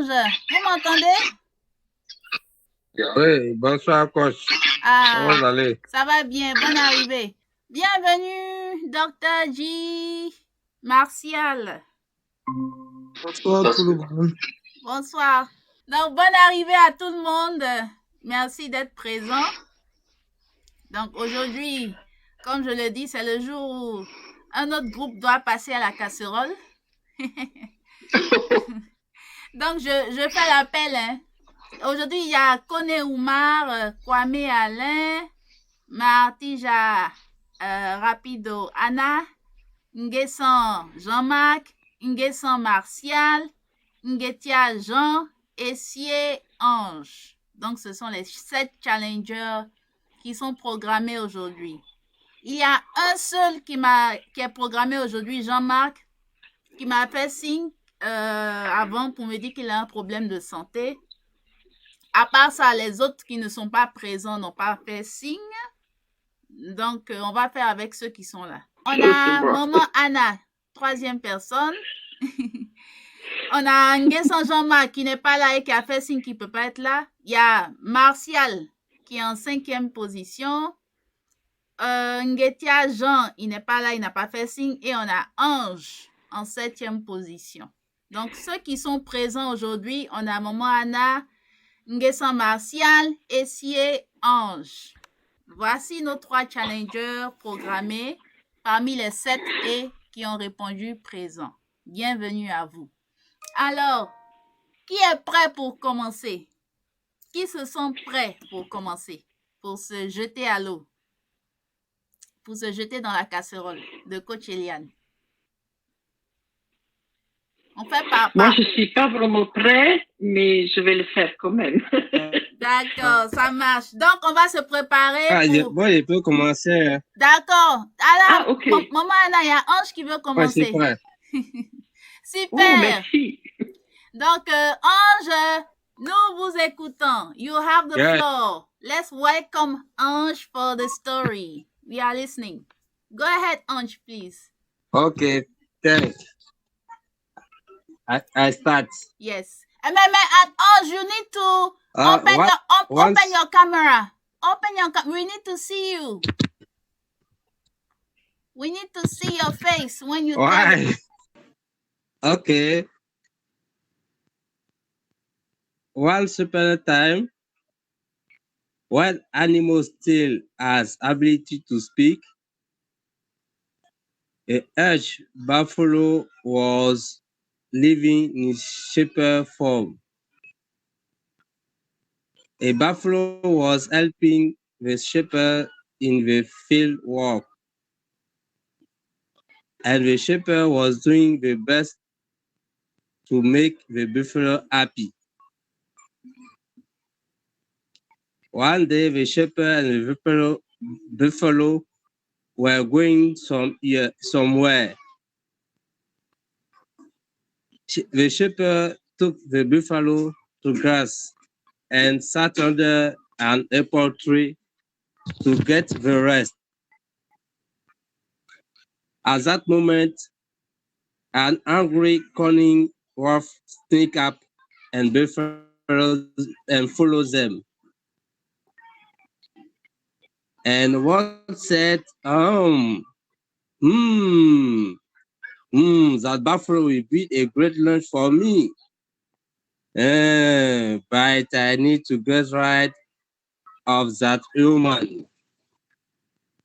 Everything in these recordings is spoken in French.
Ange, vous m'entendez? Oui, bonsoir, coach. Comment vous allez? Ça va bien, bonne arrivée. Bienvenue, Dr. G. Martial. Bonsoir tout le monde. Bonsoir. Donc, bonne arrivée à tout le monde. Merci d'être présent. Donc, aujourd'hui, comme je le dis, c'est le jour où un autre groupe doit passer à la casserole. Donc, je fais l'appel. Aujourd'hui, il y a Kone Oumar, Kwame Alain, Martija Rapido Anna, Nguessan Jean-Marc, Nguessan Martial, Nguetia Jean, Essier Ange. Donc, ce sont les 7 challengers qui sont programmés aujourd'hui. Il y a un seul qui est programmé aujourd'hui, Jean-Marc, qui m'a fait signe avant pour me dire qu'il a un problème de santé. À part ça, les autres qui ne sont pas présents n'ont pas fait signe. Donc, on va faire avec ceux qui sont là. On a Maman Anna, 3e personne. On a Nguessan Jean-Marc qui n'est pas là et qui a fait signe qu'il ne peut pas être là. Il y a Martial qui est en 5e position. Nguetia Jean, il n'est pas là, il n'a pas fait signe. Et on a Ange en 7e position. Donc, ceux qui sont présents aujourd'hui, on a Maman Anna, Nguessan Martial, Essier, Ange. Voici nos 3 challengers programmés parmi les 7 et qui ont répondu présent. Bienvenue à vous. Alors, qui est prêt pour commencer? Qui se sent prêt pour commencer? Pour se jeter à l'eau? Pour se jeter dans la casserole de Coach Eliane? On fait par part. Moi, je ne suis pas vraiment prêt, mais je vais le faire quand même. D'accord, ça marche. Donc, on va se préparer pour... Je peux commencer. D'accord. Alors, ok. Maman Anna, il y a Ange qui veut commencer. Ouais, c'est prêt. Super. Oh, merci. Donc, Ange, nous vous écoutons. You have the floor. Let's welcome Ange for the story. We are listening. Go ahead, Ange, please. Okay, thanks. I start. Yes. And Ange, you need to open your camera. Open your camera. We need to see you. We need to see your face when you tell it. Okay. Once upon a time, when animal still has ability to speak, a huge buffalo was living in shepherd form. A buffalo was helping the shepherd in the field work, and the shepherd was doing the best to make the buffalo happy. One day, the shepherd and the buffalo were going somewhere. The shepherd took the buffalo to grass and sat under an apple tree to get the rest. At that moment, an angry, cunning wolf sneaked up and followed them. And one said, that buffalo will be a great lunch for me. But I need to get rid of that human.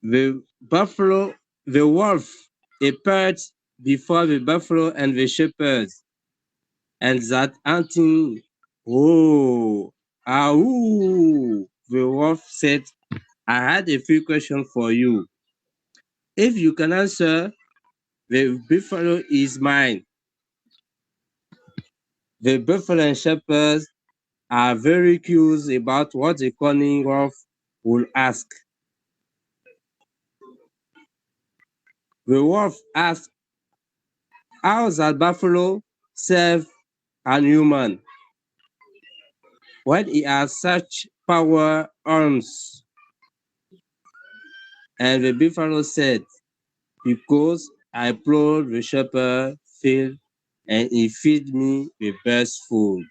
The wolf appeared before the buffalo and the shepherd, and that hunting, the wolf said, I had a few questions for you. If you can answer, the buffalo is mine. The buffalo and shepherds are very curious about what the cunning wolf will ask. The wolf asked, how that buffalo serve an human when he has such power arms? And the buffalo said, because I plow the shepherd field and he feed me the best food.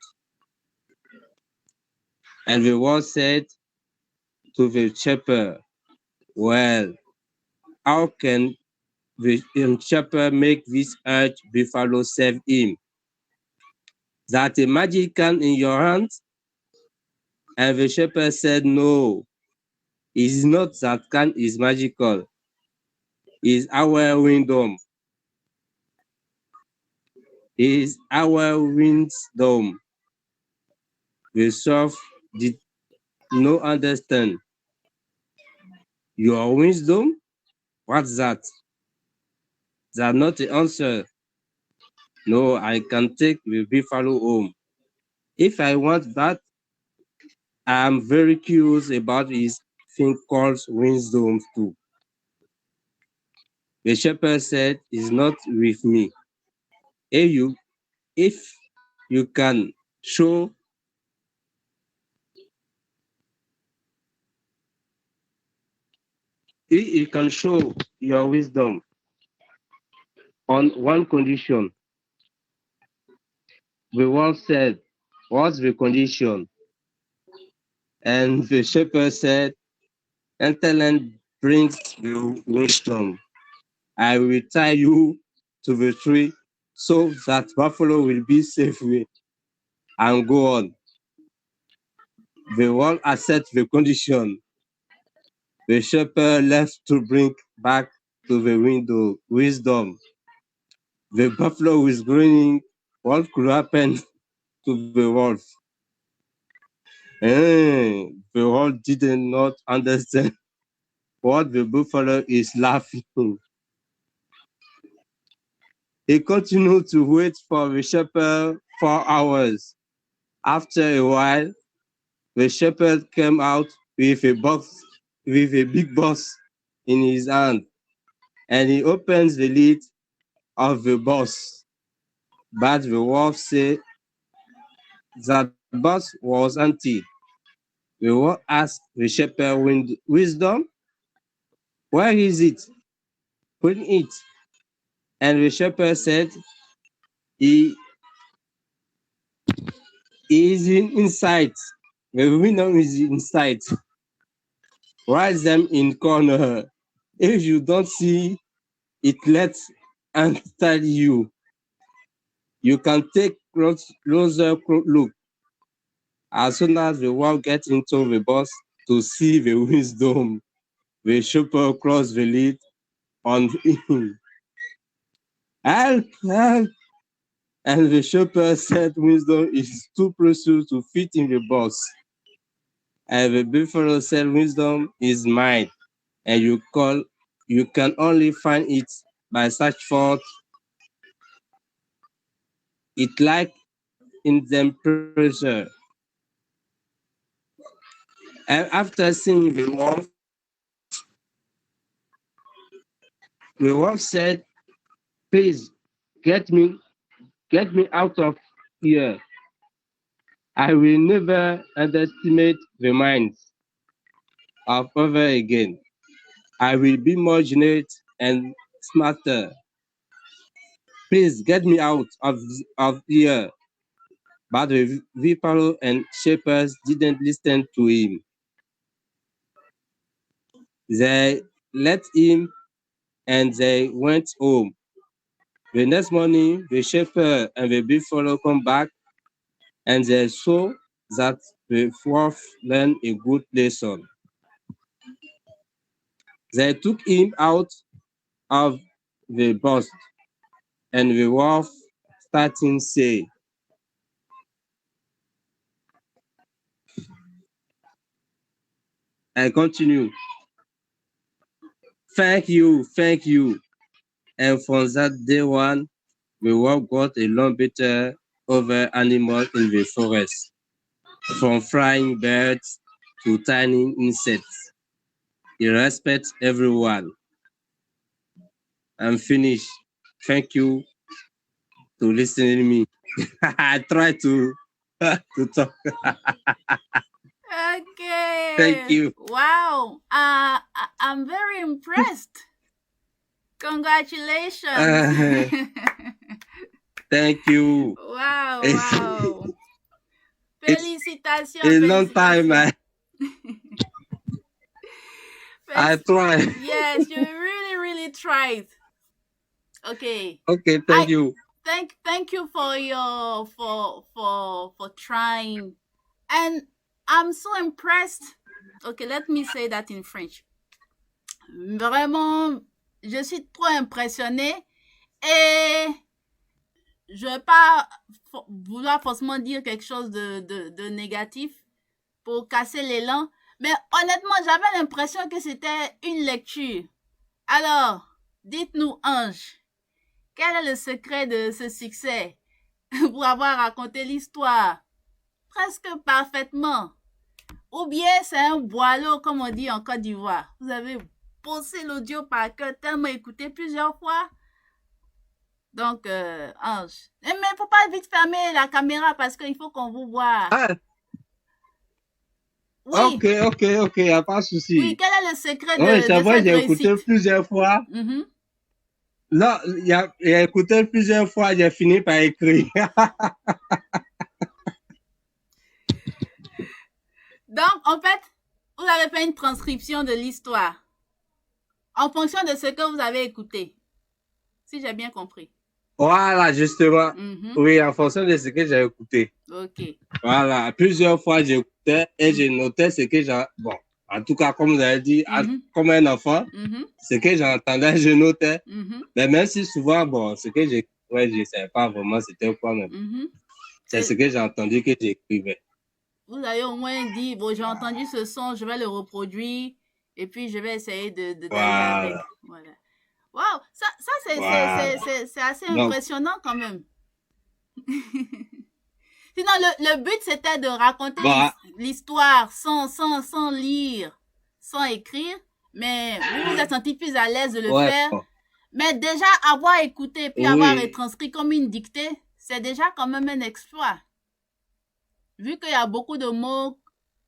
And the wolf said to the shepherd, well, how can the shepherd make this earth buffalo serve him? That a magic can in your hand? And the shepherd said, no, it is not that can is magical. It is our wisdom. It is our wisdom. The serf did not understand. Your wisdom? What's that? That's not the answer. No, I can take the buffalo home. If I want that, I'm very curious about his thing called wisdom too. The shepherd said, "Is not with me. If you can show if you can show your wisdom on one condition." The wolf said, "What's the condition?" And the shepherd said, "Intellect brings the wisdom. I will tie you to the tree so that buffalo will be safe with and go on." The wolf accepted the condition. The shepherd left to bring back to the window wisdom. The buffalo was grinning. What could happen to the wolf? The wolf did not understand what the buffalo is laughing. He continued to wait for the shepherd for hours. After a while, the shepherd came out with a big box in his hand, and he opens the lid of the box. But the wolf said that box was empty. The wolf asked the shepherd wisdom, "Where is it? Put it." And the shepherd said, He is inside. The wisdom is inside. Write them in corner. If you don't see it, let's and tell you. You can take closer look. As soon as the wolf gets into the box to see the wisdom, the shepherd closed the lid on him. "Help, help." And the shepherd said, "Wisdom is too precious to fit in the box." And the buffalo said, "Wisdom is mine, and you can only find it by search for it like in the pressure." And after seeing the wolf said, "Please get me out of here. I will never underestimate the minds of others again. I will be more generous and smarter. Please get me out of here." But the buffalo and shepherds didn't listen to him. They let him and they went home. The next morning, the shepherd and the buffalo come back and they saw that the wolf learned a good lesson. They took him out of the box and the wolf starting say, I continue, thank you. And from that day on, the wolf got a long better over animals in the forest, from flying birds to tiny insects. He respects everyone. I'm finished. Thank you to listening to me. I try to talk. Okay. Thank you. Wow. I'm very impressed. Congratulations. Thank you. Wow. It's- Felicitations. Félicitations. A long time, man. I tried. Yes, you really tried. Okay. Okay, thank you. Thank you for your for trying. And I'm so impressed. Okay, let me say that in French. Vraiment, je suis trop impressionnée et je vais pas vouloir forcément dire quelque chose de négatif pour casser l'élan, mais honnêtement, j'avais l'impression que c'était une lecture. Alors, dites-nous, Ange, quel est le secret de ce succès pour avoir raconté l'histoire presque parfaitement? Ou bien c'est un boileau, comme on dit en Côte d'Ivoire. Vous avez bossé l'audio par cœur, tellement écouté plusieurs fois. Donc, Ange. Mais il ne faut pas vite fermer la caméra parce qu'il faut qu'on vous voit. Ah. Oui. Ok, y a pas de souci. Oui, quel est le secret Oui, de c'est vrai, cette j'ai réussite? écouté plusieurs fois. Là, j'ai écouté plusieurs fois, j'ai fini par écrire. Donc, en fait, vous avez fait une transcription de l'histoire en fonction de ce que vous avez écouté, si j'ai bien compris. Voilà, justement. Oui, en fonction de ce que j'ai écouté. Ok. Voilà, plusieurs fois j'écoutais et je notais ce que j'ai... Bon, en tout cas, comme vous avez dit, comme un enfant, ce que j'entendais, je notais. Mais même si souvent, bon, ce que j'écrivais, je ne savais pas vraiment c'était quoi même. C'est ce que j'ai entendu que j'écrivais. Vous avez au moins dit, bon, j'ai entendu ce son, je vais le reproduire et puis je vais essayer d'aller avec. Voilà. Wow, ça c'est assez impressionnant quand même. Sinon, le but, c'était de raconter l'histoire sans lire, sans écrire, mais vous vous êtes senti plus à l'aise de le faire. Mais déjà, avoir écouté puis avoir retranscrit comme une dictée, c'est déjà quand même un exploit. Vu qu'il y a beaucoup de mots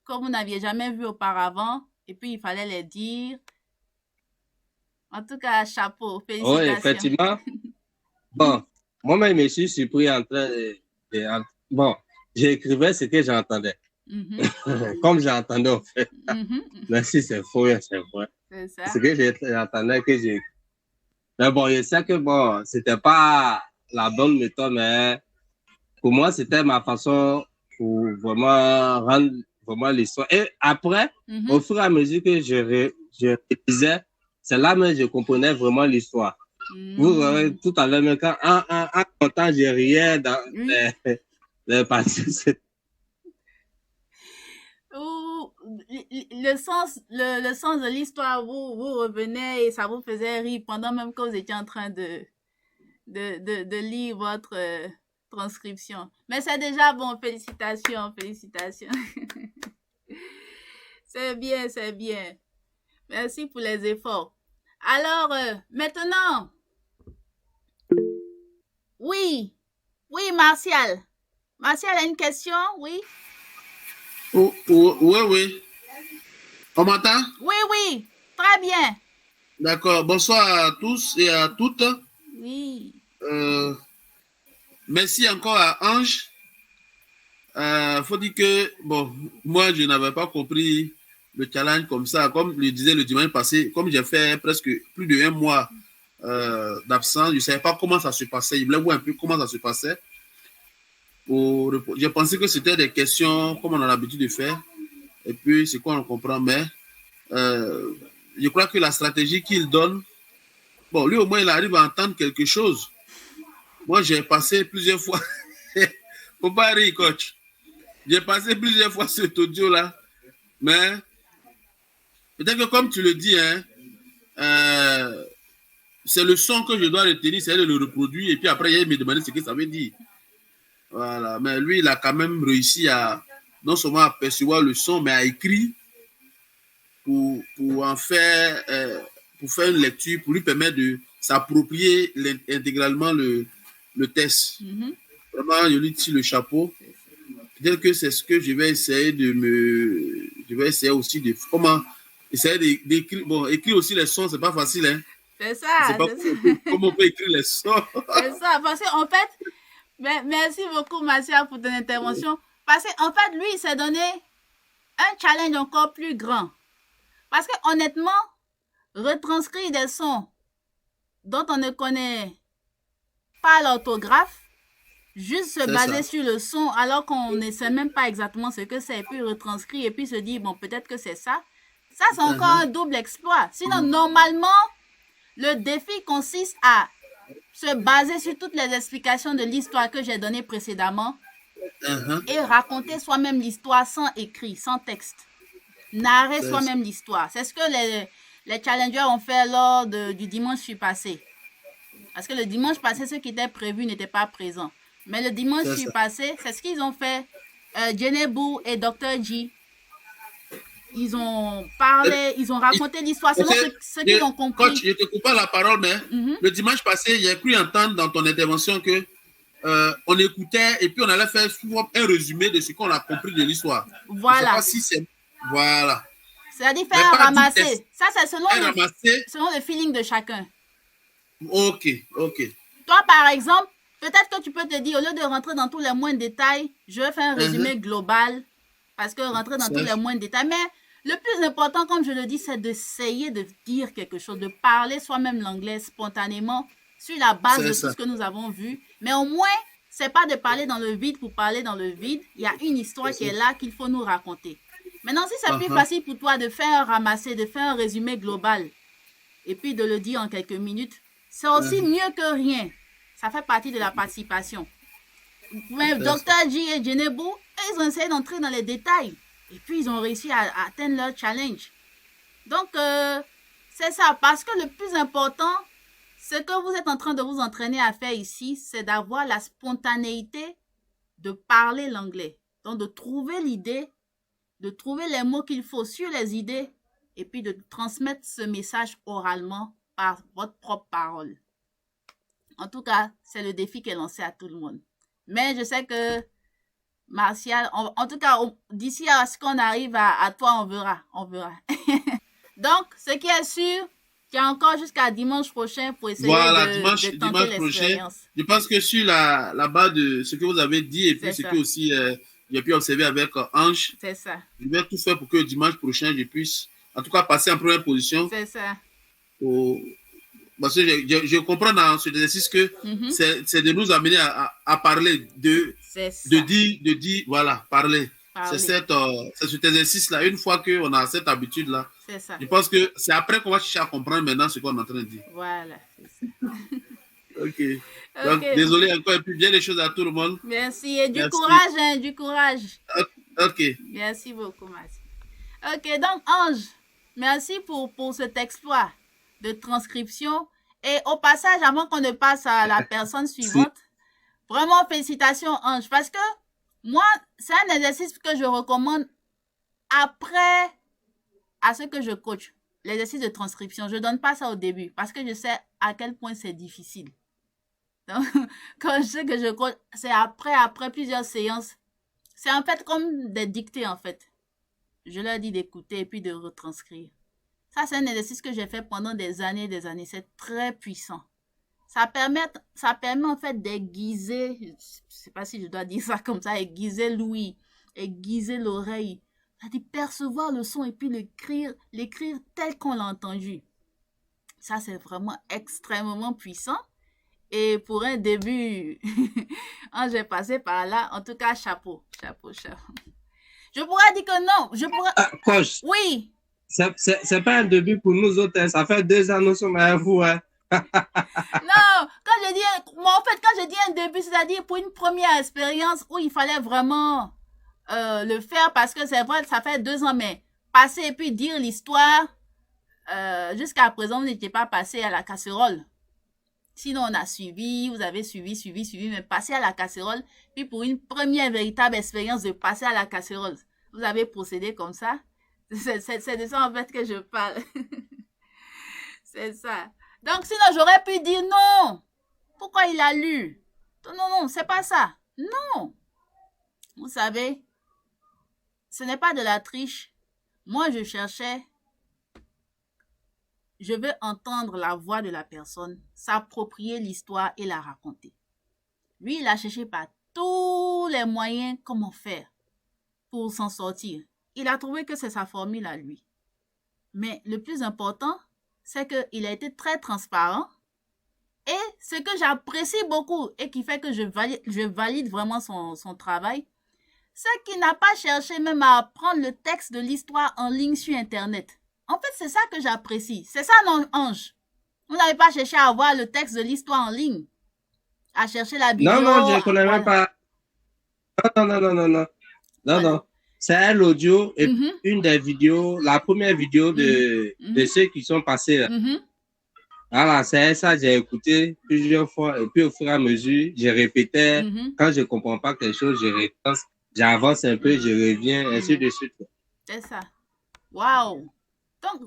que vous n'aviez jamais vus auparavant, et puis il fallait les dire. En tout cas, chapeau, félicitations. Oui, effectivement. Bon, moi-même, je suis surpris en train de... Bon, j'écrivais ce que j'entendais. Comme j'entendais, en fait. Mais si c'est faux, c'est vrai. C'est ça. Ce que j'entendais, que j'ai... Mais bon, je sais que, bon, c'était pas la bonne méthode, mais pour moi, c'était ma façon pour vraiment rendre vraiment l'histoire. Et après, au fur et à mesure que je révisais, c'est là que je comprenais vraiment l'histoire. Vous voyez, tout à l'heure, même quand en comptant, je riais dans les parties. Le sens de l'histoire, vous revenez et ça vous faisait rire pendant même que vous étiez en train de lire votre transcription. Mais c'est déjà bon, félicitations. C'est bien. Merci pour les efforts. Alors, maintenant, oui, Martial. Martial a une question, oui? Oui. On m'entend? Oui, très bien. D'accord. Bonsoir à tous et à toutes. Oui. Merci encore à Ange. Faut dire que, bon, moi, je n'avais pas compris le challenge comme ça. Comme je disais le dimanche passé, comme j'ai fait presque plus de 1 mois d'absence, je ne savais pas comment ça se passait. Je voulais voir un peu comment ça se passait. J'ai pensé que c'était des questions comme on a l'habitude de faire. Et puis, c'est quoi on comprend. Mais je crois que la stratégie qu'il donne, bon, lui au moins, il arrive à entendre quelque chose. Moi, j'ai passé plusieurs fois. Faut pas rire, coach. J'ai passé plusieurs fois cet audio-là. Mais peut-être que comme tu le dis, c'est le son que je dois retenir, c'est de le reproduire. Et puis après, il me demander ce que ça veut dire. Voilà. Mais lui, il a quand même réussi à non seulement à percevoir le son, mais à écrire pour en faire, pour faire une lecture, pour lui permettre de s'approprier intégralement le test. Vraiment, je lui tire le chapeau. Peut-être que c'est ce que je vais essayer je vais essayer aussi de comment essayer d'écrire. Bon, écrire aussi les sons, c'est pas facile, hein. C'est ça. Comment on peut écrire les sons. C'est ça, parce qu'en fait, merci beaucoup, Martial, pour ton intervention. Parce qu'en fait, lui, il s'est donné un challenge encore plus grand. Parce que honnêtement, retranscrire des sons dont on ne connaît pas l'orthographe, juste se baser sur le son alors qu'on ne sait même pas exactement ce que c'est, et puis retranscrire et puis se dire, bon, peut-être que c'est ça. Ça, c'est encore un double exploit. Sinon, normalement, le défi consiste à se baser sur toutes les explications de l'histoire que j'ai donnée précédemment et raconter soi-même l'histoire sans écrit, sans texte. Narrer soi-même l'histoire. C'est ce que les challengers ont fait lors du dimanche passé. Parce que le dimanche passé, ceux qui étaient prévus n'étaient pas présents. Mais le dimanche passé, c'est ce qu'ils ont fait. Jenebu et Dr. G. Ils ont parlé, ils ont raconté l'histoire selon ce qu'ils ont compris. Coach, je te coupe pas la parole, mais le dimanche passé, j'ai cru entendre dans ton intervention que on écoutait et puis on allait faire souvent un résumé de ce qu'on a compris de l'histoire. Voilà. Je sais pas si c'est... Voilà. C'est-à-dire faire un ramasser. Ça, c'est selon le feeling de chacun. Ok. Toi, par exemple, peut-être que tu peux te dire, au lieu de rentrer dans tous les moindres détails, je vais faire un résumé global. Parce que rentrer dans tous les moindres détails. Mais le plus important, comme je le dis, c'est d'essayer de dire quelque chose, de parler soi-même l'anglais spontanément sur la base de tout ce que nous avons vu. Mais au moins, c'est pas de parler dans le vide pour parler dans le vide. Il y a une histoire qui est là qu'il faut nous raconter. Maintenant, si c'est plus facile pour toi de faire un ramasser, de faire un résumé global et puis de le dire en quelques minutes, c'est aussi mieux que rien. Ça fait partie de la participation. Mais Dr. G et Jenebu, ils ont essayé d'entrer dans les détails. Et puis, ils ont réussi à atteindre leur challenge. Donc, c'est ça. Parce que le plus important, ce que vous êtes en train de vous entraîner à faire ici, c'est d'avoir la spontanéité de parler l'anglais. Donc, de trouver l'idée, de trouver les mots qu'il faut sur les idées, et puis de transmettre ce message oralement par votre propre parole. En tout cas, c'est le défi qui est lancé à tout le monde. Mais je sais que Martial, en tout cas, d'ici à ce qu'on arrive à toi, on verra. Donc, ce qui est sûr, il y a encore jusqu'à dimanche prochain pour essayer de tenter l'expérience. Je pense que sur la base de ce que vous avez dit et puis ce que aussi j'ai pu observer avec Ange, c'est ça. Je vais tout faire pour que dimanche prochain, je puisse, en tout cas, passer en première position. C'est ça. Parce que je comprends dans cet exercice que c'est de nous amener à parler, de dire, voilà, parler. C'est cet exercice-là. Une fois qu'on a cette habitude-là, je pense que c'est après qu'on va chercher à comprendre maintenant ce qu'on est en train de dire. Voilà, c'est ça. Ok. Donc, désolé encore, et puis bien les choses à tout le monde. Merci. Et du courage, du courage. Ok. Merci beaucoup, merci. Ok, donc, Ange, merci pour cet exploit de transcription. Et au passage, avant qu'on ne passe à la personne suivante, vraiment félicitations, Ange, parce que moi, c'est un exercice que je recommande après à ce que je coach, l'exercice de transcription. Je ne donne pas ça au début parce que je sais à quel point c'est difficile. Donc, quand je sais que je coach, c'est après plusieurs séances. C'est en fait comme des dictées, en fait. Je leur dis d'écouter et puis de retranscrire. Ça, c'est un exercice que j'ai fait pendant des années. C'est très puissant. Ça permet en fait d'aiguiser, je ne sais pas si je dois dire ça comme ça, aiguiser l'ouïe, aiguiser l'oreille. C'est-à-dire percevoir le son et puis l'écrire tel qu'on l'a entendu. Ça, c'est vraiment extrêmement puissant. Et pour un début, j'ai passé par là. En tout cas, chapeau. Je pourrais dire que non. Coach. Oui. C'est pas un début pour nous autres. Hein. Ça fait 2 ans, nous sommes avec vous. Hein. Non, quand je dis un début, c'est-à-dire pour une première expérience où il fallait vraiment le faire parce que c'est vrai, ça fait 2 ans, mais passer et puis dire l'histoire, jusqu'à présent, vous n'étiez pas passé à la casserole. Sinon, on a suivi, vous avez suivi, mais passer à la casserole, puis pour une première véritable expérience de passer à la casserole, vous avez procédé comme ça. C'est de ça en fait que je parle. C'est ça. Donc, sinon, j'aurais pu dire non. Pourquoi il a lu? Non, c'est pas ça. Non. Vous savez, ce n'est pas de la triche. Moi, je veux entendre la voix de la personne, s'approprier l'histoire et la raconter. Lui, il a cherché par tous les moyens comment faire. pour s'en sortir. Il a trouvé que c'est sa formule à lui. Mais le plus important, c'est qu'il a été très transparent. Et ce que j'apprécie beaucoup et qui fait que je valide vraiment son travail, c'est qu'il n'a pas cherché même à prendre le texte de l'histoire en ligne sur Internet. En fait, c'est ça que j'apprécie. C'est ça, non, Ange? Vous n'avez pas cherché à avoir le texte de l'histoire en ligne, à chercher la vidéo. Non, je ne connais même pas. Non. C'est l'audio et une des vidéos, la première vidéo de ceux qui sont passés là. Voilà, c'est ça, j'ai écouté plusieurs fois et puis au fur et à mesure, je répétais. Quand je ne comprends pas quelque chose, je répète, j'avance un peu, je reviens, ainsi de suite. C'est ça. Waouh! Donc,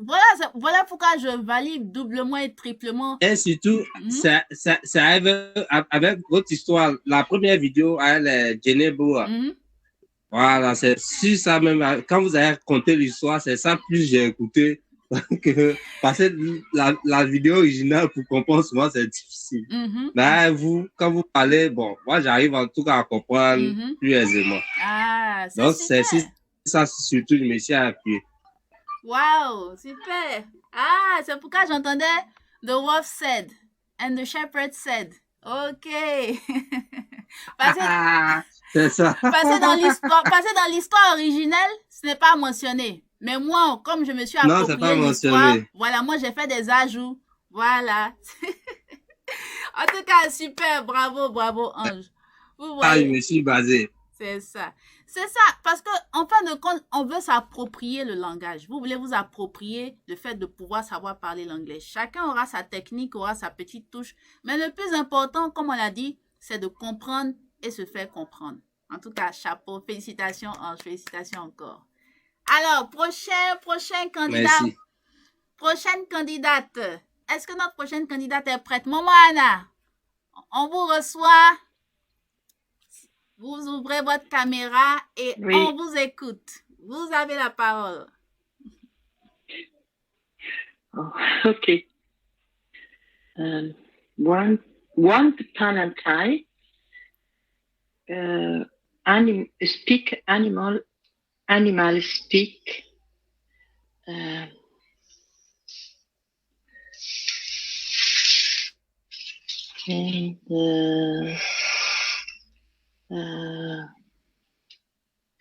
voilà pourquoi je valide doublement et triplement. Et surtout, ça arrive avec votre histoire. La première vidéo, elle, Jenny Boa. Voilà, c'est sur ça même. Quand vous avez raconté l'histoire, c'est ça plus j'ai écouté. Parce que la vidéo originale, pour comprendre souvent, c'est difficile. Mais vous, quand vous parlez, bon, moi, j'arrive en tout cas à comprendre plus aisément. Ah, c'est donc, super. c'est ça, surtout, je me suis appuyé. Wow, super. Ah, c'est pourquoi j'entendais The Wolf said and the Shepherd said. Ok. C'est ça. Passer dans l'histoire originelle, ce n'est pas mentionné. Mais moi, comme je me suis approprié l'histoire, voilà, moi j'ai fait des ajouts. Voilà. En tout cas, super, bravo, Ange. Vous voyez. Je me suis basé. C'est ça. C'est ça, parce que en fin de compte, on veut s'approprier le langage. Vous voulez vous approprier le fait de pouvoir savoir parler l'anglais. Chacun aura sa technique, aura sa petite touche. Mais le plus important, comme on l'a dit, c'est de comprendre et se faire comprendre. En tout cas, chapeau, félicitations, Ange, félicitations encore. Alors, prochain candidat. Merci. Prochaine candidate. Est-ce que notre prochaine candidate est prête? Maman Anna, on vous reçoit. Vous ouvrez votre caméra et on vous écoute. Vous avez la parole. Oh, okay. One upon a time, animal speak.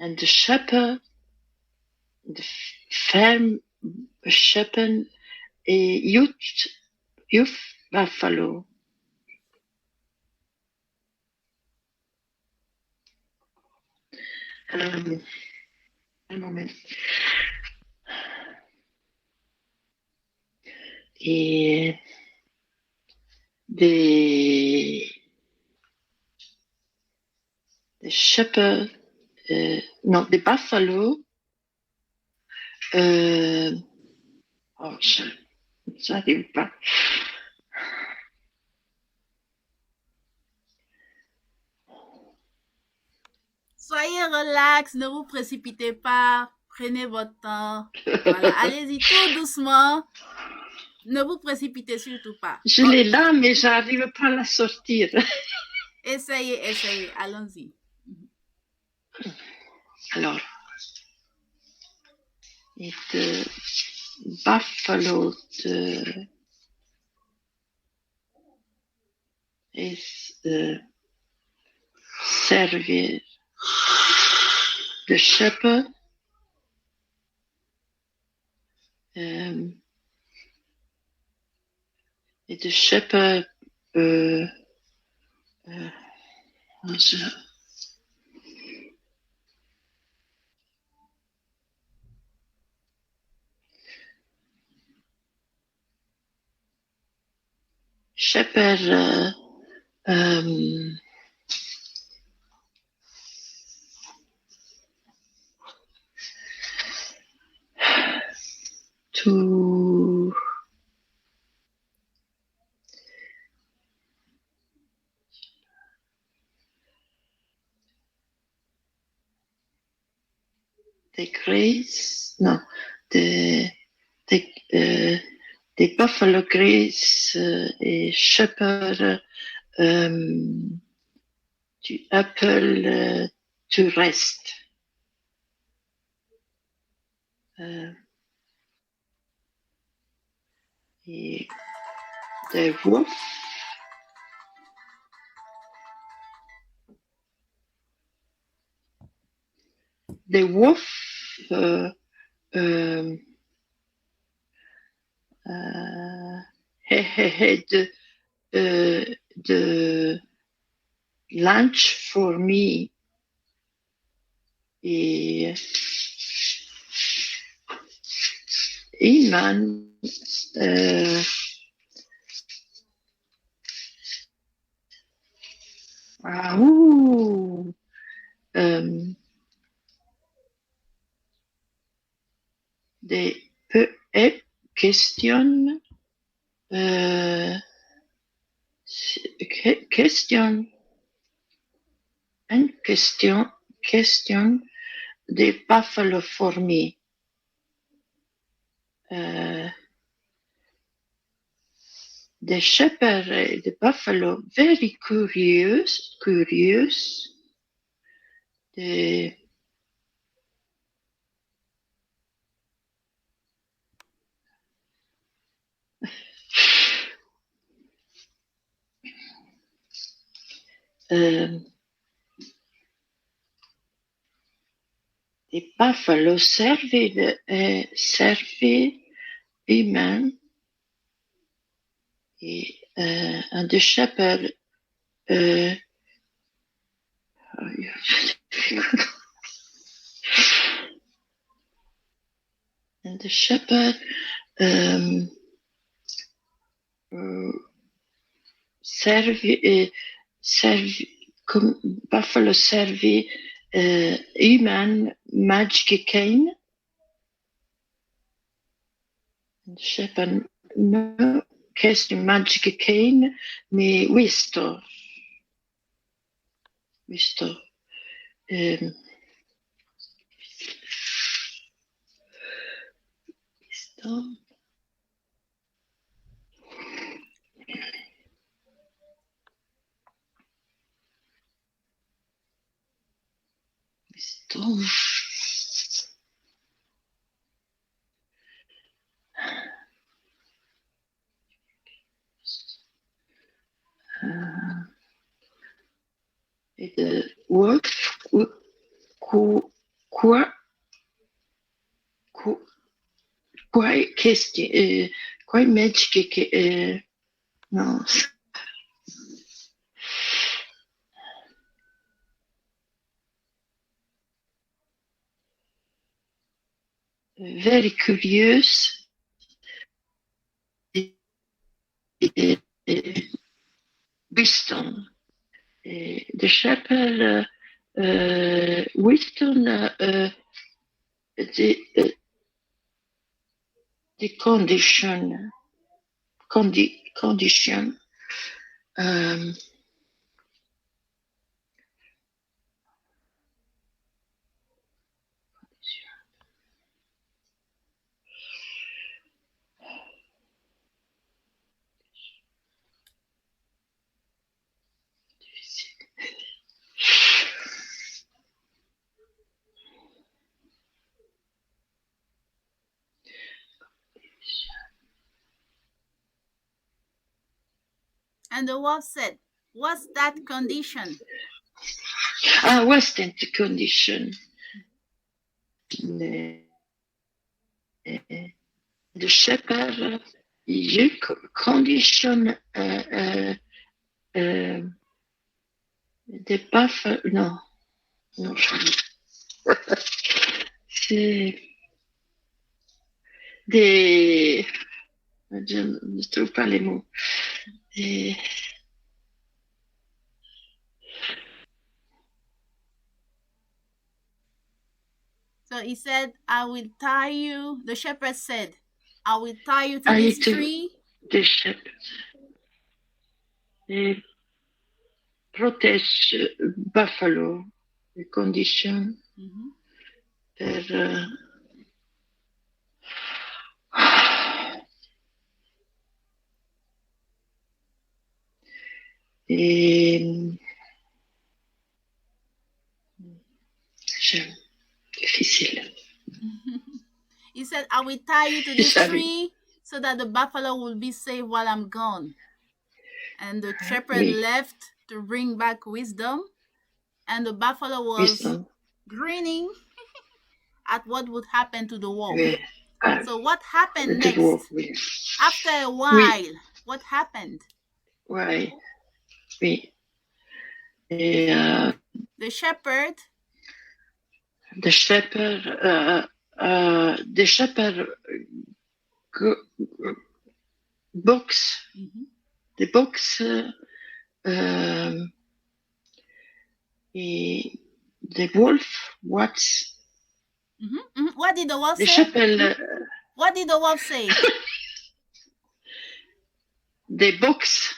And the shepherd, the firm shepherd, a youth buffalo. Un moment. Et the shepherd, no, the buffalo. J'arrive pas. Soyez relax, ne vous précipitez pas, prenez votre temps. Voilà, allez-y tout doucement. Ne vous précipitez surtout pas. Je l'ai là, mais j'arrive pas à la sortir. Essayez, allons-y. Alors, et de buffalo servir the shepherd, et the shepherd shepherd to the grace, no, the buffalo grace et shepherd du apple to rest. et the wolf. The wolf had the lunch for me. Et Iman des questions question des buffalo for me. The shepherd, the buffalo, very curious. The buffalo served Amen. And the shepherd and the shepherd buffalo serve human magic cane. And shepherd no question magic cane, mais wisdom. Wisdom. Wisdom. Wisdom. Et de wolf, quoi question, quoi magic, non. Very curious. Wisdom. The shepherd wisdom the condition And the wolf said, "What's that condition?" What's that condition? The shepherd you condition the buffalo. No. C'est des. Je ne trouve pas les mots. So he said, "I will tie you." The shepherd said, "I will tie you to this tree." The shepherd protège buffalo. The condition. Per difficile. He said, I will tie you to this tree so that the buffalo will be safe while I'm gone. And the shepherd left to bring back wisdom. And the buffalo was grinning at what would happen to the wolf. So what happened next? After a while, what happened? The shepherd box the box the wolf what did the wolf the say? shepherd What did the wolf say? the box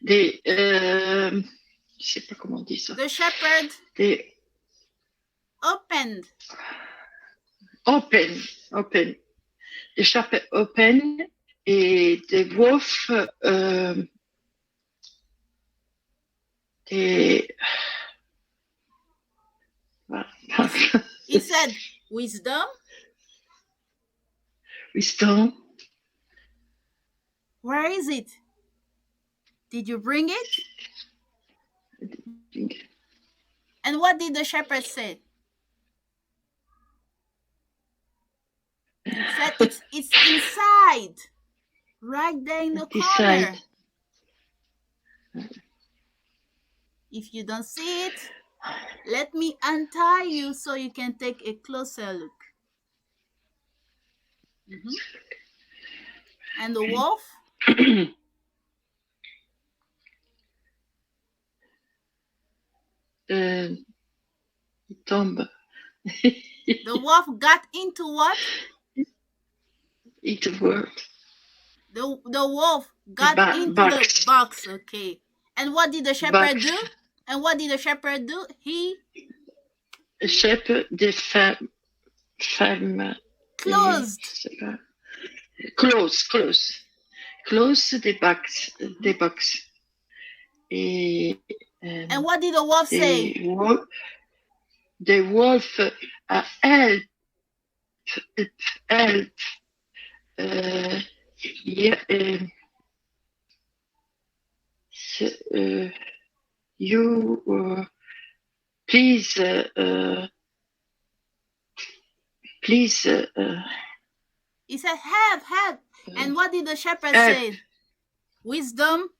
the je sais pas comment on dit ça. The shepherd opened. The shepherd opened et the wolf He said, wisdom. Where is it? Did you bring it? And what did the shepherd say? He said, it's inside, right there in the corner. If you don't see it, let me untie you so you can take a closer look. And the wolf? Tombe. The wolf got into what? Into what? The wolf got into the box. Okay. And what did the shepherd do? And what did the shepherd do? The shepherd, the femme closed the box. And what did the wolf say? The wolf help. You please. He said, help. And what did the shepherd say? Wisdom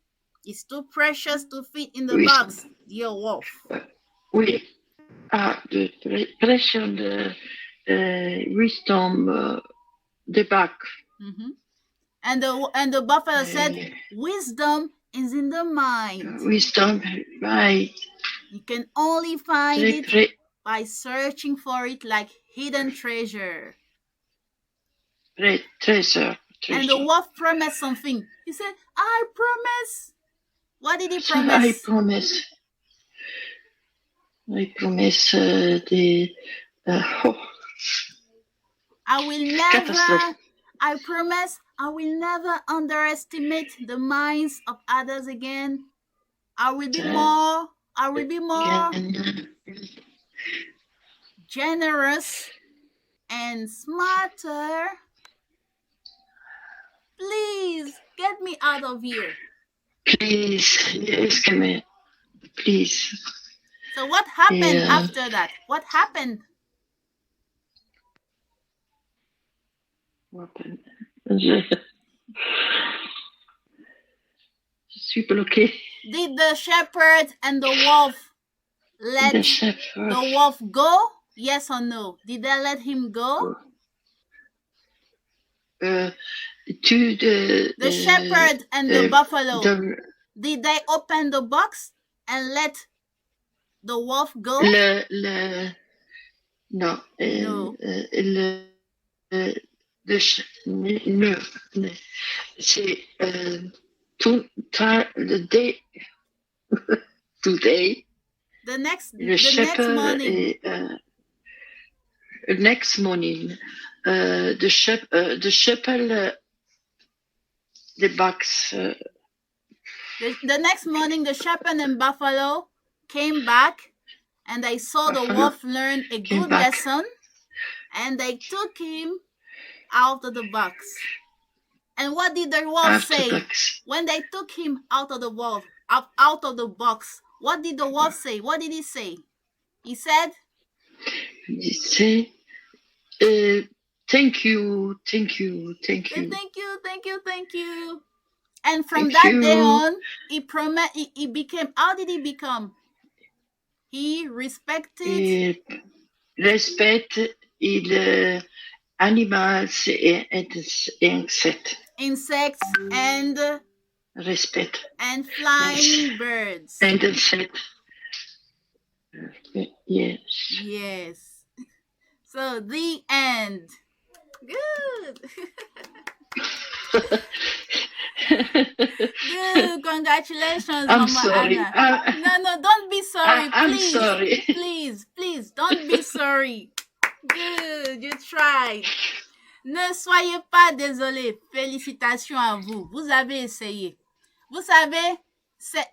is too precious to fit in the box, dear wolf. Oui. The precious wisdom, the back. And the buffalo said, wisdom is in the mind. Wisdom, right. You can only find it by searching for it like hidden treasure. Treasure. And the wolf promised something. He said, I promise. What did he promise? I promise I promise I will never underestimate the minds of others again. I will be more generous and smarter. Please get me out of here. Please, yes, come here. Please. So what happened after that? What happened? Je suis bloquée. Did the shepherd and the wolf let the wolf go? Yes or no? Did they let him go? To the shepherd and the buffalo. Did they open the box and let the wolf go? No. C'est the day. Today. The next morning. Next morning, the shepherd, the box. The next morning, the shepherd and buffalo came back, and they saw the wolf learn a good lesson, and they took him out of the box. And what did the wolf Out the say? box. When they took him out of the wolf, out of the box, what did the wolf say? What did he say? He said, Il dit, thank you, thank you, thank "Say, you. thank you, thank you, thank you." And from Thank that day you. on, he became, how did he become? He respected Il respecte, il animal et insecte. insects and Respecte. flying birds. And insecte. Yes. Yes. So the end. Good. Good. Congratulations, I'm Mama sorry. Anna. No, don't be sorry. I'm Please. sorry. Please, don't be sorry. Good. You tried. Ne soyez pas désolé. Félicitations à vous. Vous avez essayé. Vous savez,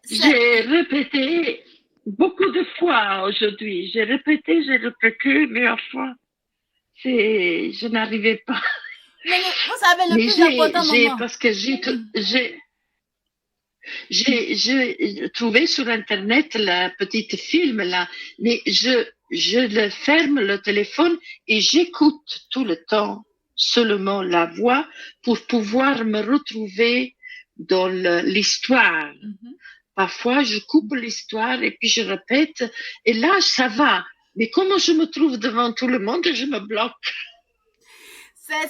J'ai répété beaucoup de fois aujourd'hui. J'ai répété, mais enfin, je n'arrivais pas. Mais vous savez, le Mais plus important moment. parce que j'ai trouvé sur Internet la petite film là, mais je le ferme le téléphone et j'écoute tout le temps seulement la voix pour pouvoir me retrouver dans l'histoire. Parfois, je coupe l'histoire et puis je répète et là, ça va. Mais comment je me trouve devant tout le monde, je me bloque. C'est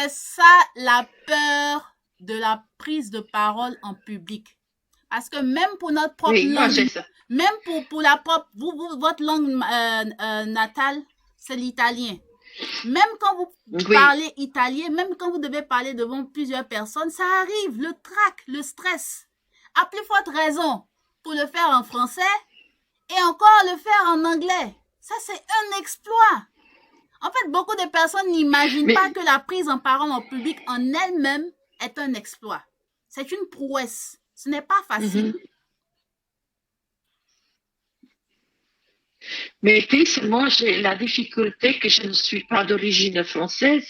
ça la peur de la prise de parole en public. Parce que même pour notre propre Oui, moi, langue, j'ai ça. même pour la propre, votre langue natale, c'est l'italien. Même quand vous parlez italien, même quand vous devez parler devant plusieurs personnes, ça arrive, le trac, le stress. À plus forte raison pour le faire en français et encore le faire en anglais. Ça, c'est un exploit. En fait, beaucoup de personnes n'imaginent pas que la prise en parole en public en elle-même est un exploit. C'est une prouesse. Ce n'est pas facile. Mais puis, moi, j'ai la difficulté que je ne suis pas d'origine française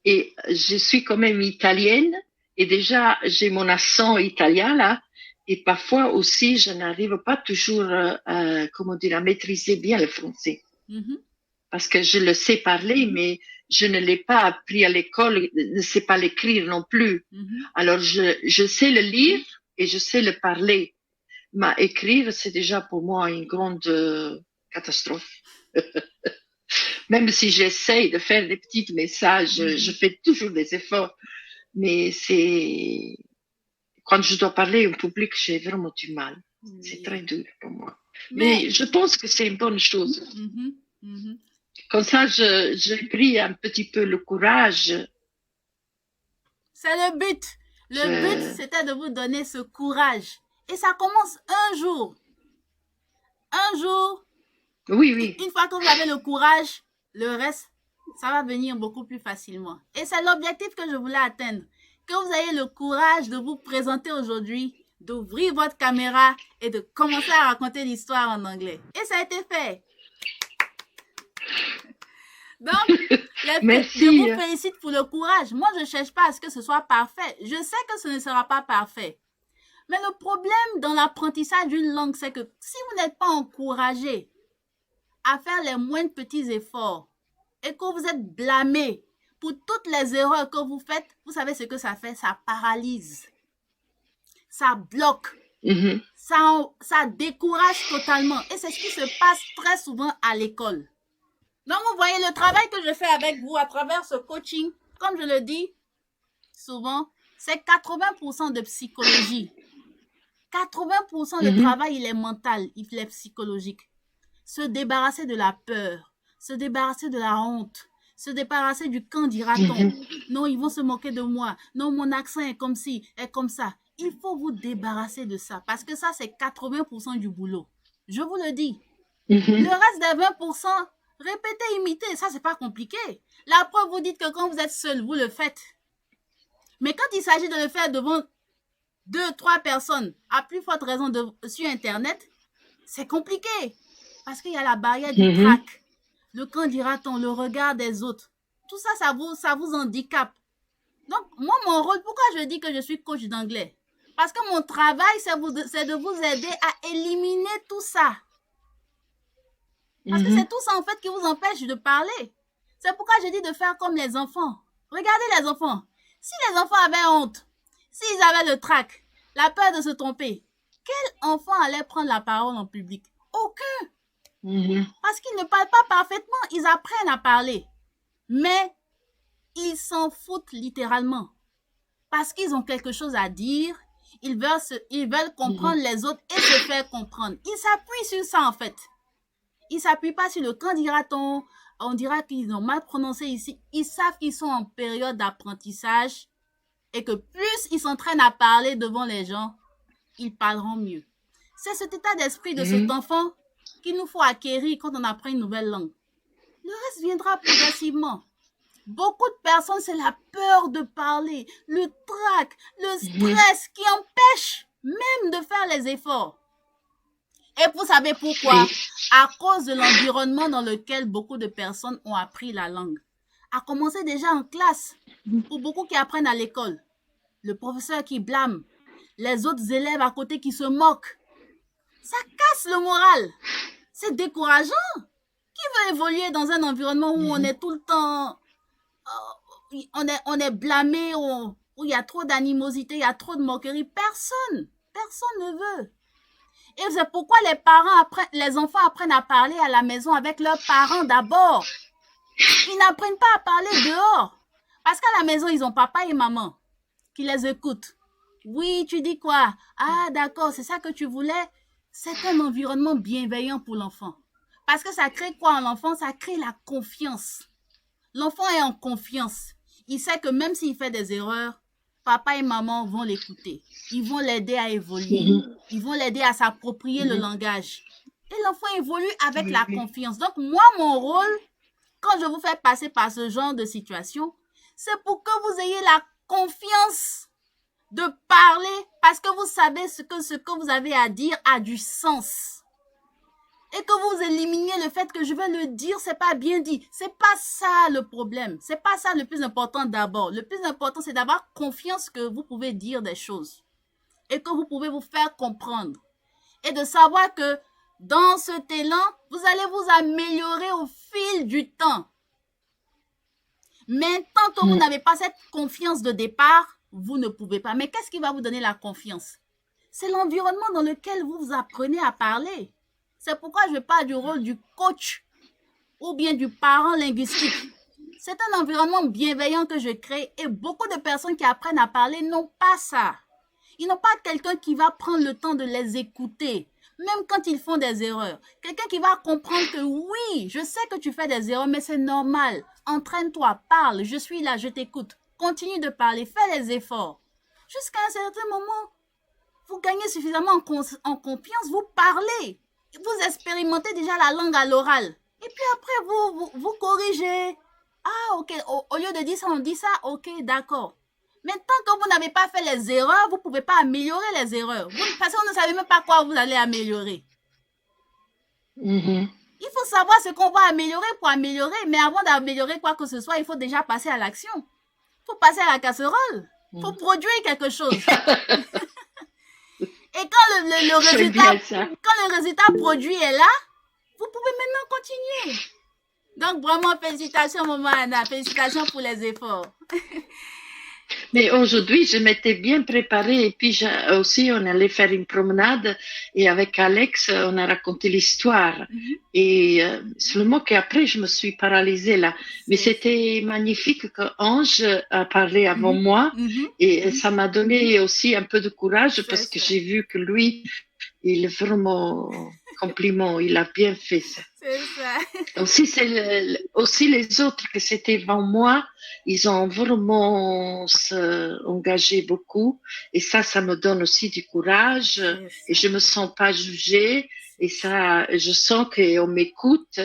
et je suis quand même italienne et déjà, j'ai mon accent italien là et parfois aussi, je n'arrive pas toujours à maîtriser bien le français. Parce que je le sais parler, mais je ne l'ai pas appris à l'école, je ne sais pas l'écrire non plus. Alors, je sais le lire et je sais le parler. Mais écrire, c'est déjà pour moi une grande catastrophe. Même si j'essaye de faire des petits messages, je fais toujours des efforts. Mais quand je dois parler au public, j'ai vraiment du mal. C'est très dur pour moi. Mais je pense que c'est une bonne chose. Comme ça, j'ai pris un petit peu le courage. C'est le but. Le but, c'était de vous donner ce courage. Et ça commence un jour. Un jour. Oui. Une fois que vous avez le courage, le reste, ça va venir beaucoup plus facilement. Et c'est l'objectif que je voulais atteindre. Que vous ayez le courage de vous présenter aujourd'hui, d'ouvrir votre caméra et de commencer à raconter l'histoire en anglais. Et ça a été fait. Donc, je vous félicite pour le courage. Moi, je ne cherche pas à ce que ce soit parfait. Je sais que ce ne sera pas parfait. Mais le problème dans l'apprentissage d'une langue, c'est que si vous n'êtes pas encouragé à faire les moindres petits efforts et que vous êtes blâmé pour toutes les erreurs que vous faites, vous savez ce que ça fait? Ça paralyse. Ça bloque. Ça décourage totalement. Et c'est ce qui se passe très souvent à l'école. Donc, vous voyez, le travail que je fais avec vous à travers ce coaching, comme je le dis souvent, c'est 80% de psychologie. 80% de travail, il est mental, il est psychologique. Se débarrasser de la peur, se débarrasser de la honte, se débarrasser du quand dira-t-on. Non, ils vont se moquer de moi. Non, mon accent est comme ci, est comme ça. Il faut vous débarrasser de ça parce que ça, c'est 80% du boulot. Je vous le dis. Le reste des 20%, répétez, imitez, ça, c'est pas compliqué. La preuve, vous dites que quand vous êtes seul, vous le faites. Mais quand il s'agit de le faire devant 2, 3 personnes, à plus forte raison sur Internet, c'est compliqué. Parce qu'il y a la barrière du trac. Le quand dira-t-on, le regard des autres. tout ça, ça vous handicape. Donc, moi, mon rôle, pourquoi je dis que je suis coach d'anglais? Parce que mon travail, c'est de vous aider à éliminer tout ça. Parce que c'est tout ça, en fait, qui vous empêche de parler. C'est pourquoi je dis de faire comme les enfants. Regardez les enfants. Si les enfants avaient honte, s'ils avaient le trac, la peur de se tromper, quel enfant allait prendre la parole en public? Aucun. Parce qu'ils ne parlent pas parfaitement, ils apprennent à parler. Mais ils s'en foutent littéralement. Parce qu'ils ont quelque chose à dire, ils veulent comprendre les autres et se faire comprendre. Ils s'appuient sur ça, en fait. Ils ne s'appuient pas sur le quand dira-t-on, on dira qu'ils ont mal prononcé ici. Ils savent qu'ils sont en période d'apprentissage et que plus ils s'entraînent à parler devant les gens, ils parleront mieux. C'est cet état d'esprit de cet enfant qu'il nous faut acquérir quand on apprend une nouvelle langue. Le reste viendra progressivement. Beaucoup de personnes, c'est la peur de parler, le trac, le stress qui empêche même de faire les efforts. Et vous savez pourquoi? À cause de l'environnement dans lequel beaucoup de personnes ont appris la langue. À commencer déjà en classe, pour beaucoup qui apprennent à l'école. Le professeur qui blâme, les autres élèves à côté qui se moquent. Ça casse le moral. C'est décourageant. Qui veut évoluer dans un environnement où on est tout le temps... on est blâmé, où il y a trop d'animosité, il y a trop de moquerie? Personne ne veut. Et c'est pourquoi les enfants apprennent à parler à la maison avec leurs parents d'abord. Ils n'apprennent pas à parler dehors. Parce qu'à la maison, ils ont papa et maman qui les écoutent. Oui, tu dis quoi? Ah, d'accord, c'est ça que tu voulais? C'est un environnement bienveillant pour l'enfant. Parce que ça crée quoi en l'enfant? Ça crée la confiance. L'enfant est en confiance. Il sait que même s'il fait des erreurs, papa et maman vont l'écouter. Ils vont l'aider à évoluer. Ils vont l'aider à s'approprier le langage. Et l'enfant évolue avec la confiance. Donc, moi, mon rôle, quand je vous fais passer par ce genre de situation, c'est pour que vous ayez la confiance de parler parce que vous savez ce que vous avez à dire a du sens. Et que vous éliminiez le fait que je vais le dire, c'est pas bien dit. C'est pas ça le problème. C'est pas ça le plus important d'abord. Le plus important, c'est d'avoir confiance que vous pouvez dire des choses. Et que vous pouvez vous faire comprendre. Et de savoir que dans cet élan, vous allez vous améliorer au fil du temps. Mais tant que vous n'avez pas cette confiance de départ, vous ne pouvez pas. Mais qu'est-ce qui va vous donner la confiance? C'est l'environnement dans lequel vous apprenez à parler. C'est pourquoi je parle du rôle du coach ou bien du parent linguistique. C'est un environnement bienveillant que je crée et beaucoup de personnes qui apprennent à parler n'ont pas ça. Ils n'ont pas quelqu'un qui va prendre le temps de les écouter, même quand ils font des erreurs. Quelqu'un qui va comprendre que oui, je sais que tu fais des erreurs, mais c'est normal. Entraîne-toi, parle, je suis là, je t'écoute. Continue de parler, fais les efforts. Jusqu'à un certain moment, vous gagnez suffisamment en confiance, vous parlez. Vous expérimentez déjà la langue à l'oral. Et puis après, vous corrigez. Ah, ok, au lieu de dire ça, on dit ça. Ok, d'accord. Mais tant que vous n'avez pas fait les erreurs, vous ne pouvez pas améliorer les erreurs. Parce que vous ne savez même pas quoi vous allez améliorer. Il faut savoir ce qu'on va améliorer pour améliorer. Mais avant d'améliorer quoi que ce soit, il faut déjà passer à l'action. Il faut passer à la casserole. Il faut produire quelque chose. Et quand le résultat produit est là, vous pouvez maintenant continuer. Donc, vraiment, félicitations, maman Anna. Félicitations pour les efforts. Mais aujourd'hui, je m'étais bien préparée et puis aussi, on allait faire une promenade et avec Alex, on a raconté l'histoire. Et seulement qu'après, je me suis paralysée là. Mais c'était magnifique qu'Ange a parlé avant moi et ça m'a donné aussi un peu de courage parce que j'ai vu que lui, il est vraiment compliment, il a bien fait ça. C'est ça. Aussi les autres que c'était avant moi, ils ont vraiment engagé beaucoup et ça me donne aussi du courage et je me sens pas jugée et ça, je sens qu'on m'écoute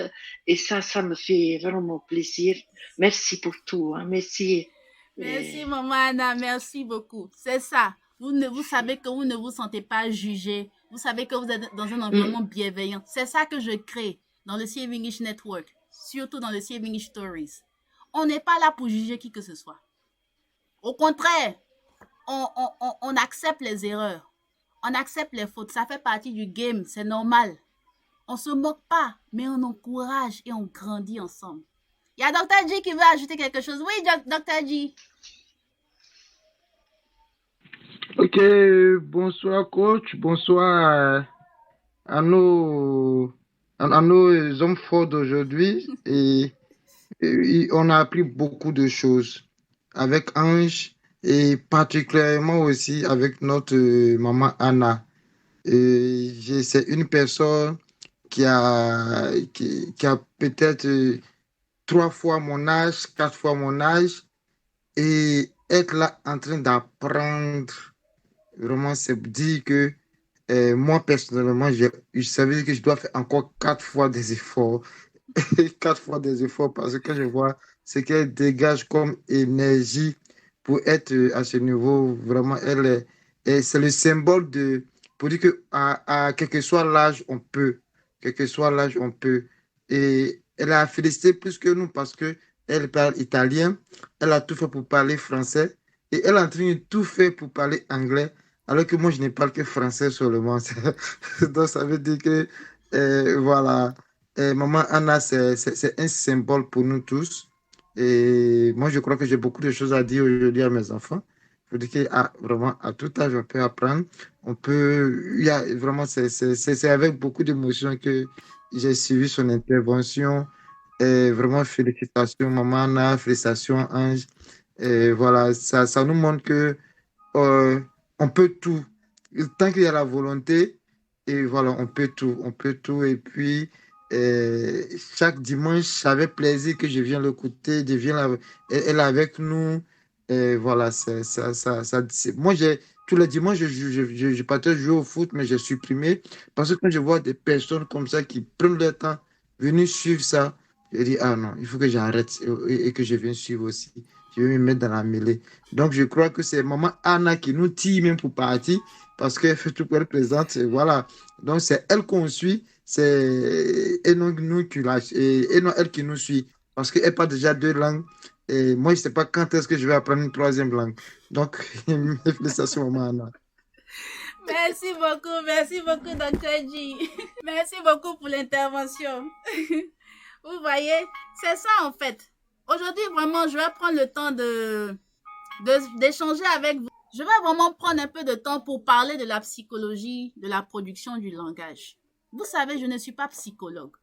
et ça me fait vraiment plaisir. Merci pour tout, hein. Merci. Merci maman Anna, merci beaucoup. C'est ça. Vous savez que vous ne vous sentez pas jugé. Vous savez que vous êtes dans un environnement bienveillant. C'est ça que je crée dans le CF English Network, surtout dans le CF English Stories. On n'est pas là pour juger qui que ce soit. Au contraire, on accepte les erreurs. On accepte les fautes. Ça fait partie du game. C'est normal. On ne se moque pas, mais on encourage et on grandit ensemble. Il y a Dr. G qui veut ajouter quelque chose. Oui, Dr. G. Ok, bonsoir coach, bonsoir à nos hommes forts d'aujourd'hui et on a appris beaucoup de choses avec Ange et particulièrement aussi avec notre maman Anna. C'est une personne qui a peut-être 3 fois mon âge, 4 fois mon âge et être là en train d'apprendre. Vraiment, c'est dire que moi, personnellement, je savais que je dois faire encore 4 fois des efforts. 4 fois des efforts parce que je vois ce qu'elle dégage comme énergie pour être à ce niveau. Vraiment, c'est le symbole pour dire que quel que soit l'âge, on peut. Quel que soit l'âge, on peut. Et elle a félicité plus que nous parce que elle parle italien. Elle a tout fait pour parler français. Et elle a en train de tout faire pour parler anglais. Alors que moi, je ne parle que français seulement. Donc, ça veut dire que, voilà, Maman Anna, c'est un symbole pour nous tous. Et moi, je crois que j'ai beaucoup de choses à dire aujourd'hui à mes enfants. Je veux dire que vraiment, à tout âge, on peut apprendre. Il y a vraiment, c'est avec beaucoup d'émotion que j'ai suivi son intervention. Et vraiment, félicitations, Maman Anna, félicitations, Ange. Et voilà, ça nous montre que on peut tout. Tant qu'il y a la volonté, et voilà, on peut tout. On peut tout. Et puis, chaque dimanche, avec plaisir que je viens l'écouter, elle est avec nous. Et voilà, moi, tous les dimanches, je partais jouer au foot, mais j'ai supprimé. Parce que quand je vois des personnes comme ça qui prennent leur temps, venir suivre ça, je dis, ah non, il faut que j'arrête et que je vienne suivre aussi. Je vais me mettre dans la mêlée. Donc, je crois que c'est maman Anna qui nous tire même pour partir parce qu'elle fait tout pour être présente. Et voilà. Donc, c'est elle qu'on suit. Et non, et non elle qui nous suit. Parce qu'elle parle déjà 2 langues. Et moi, je ne sais pas quand est-ce que je vais apprendre une 3e langue. Donc, félicitations, maman Anna. Merci beaucoup, Dr. G. Merci beaucoup pour l'intervention. Vous voyez, c'est ça en fait. Aujourd'hui, vraiment, je vais prendre le temps d'échanger avec vous. Je vais vraiment prendre un peu de temps pour parler de la psychologie, de la production du langage. Vous savez, je ne suis pas psychologue.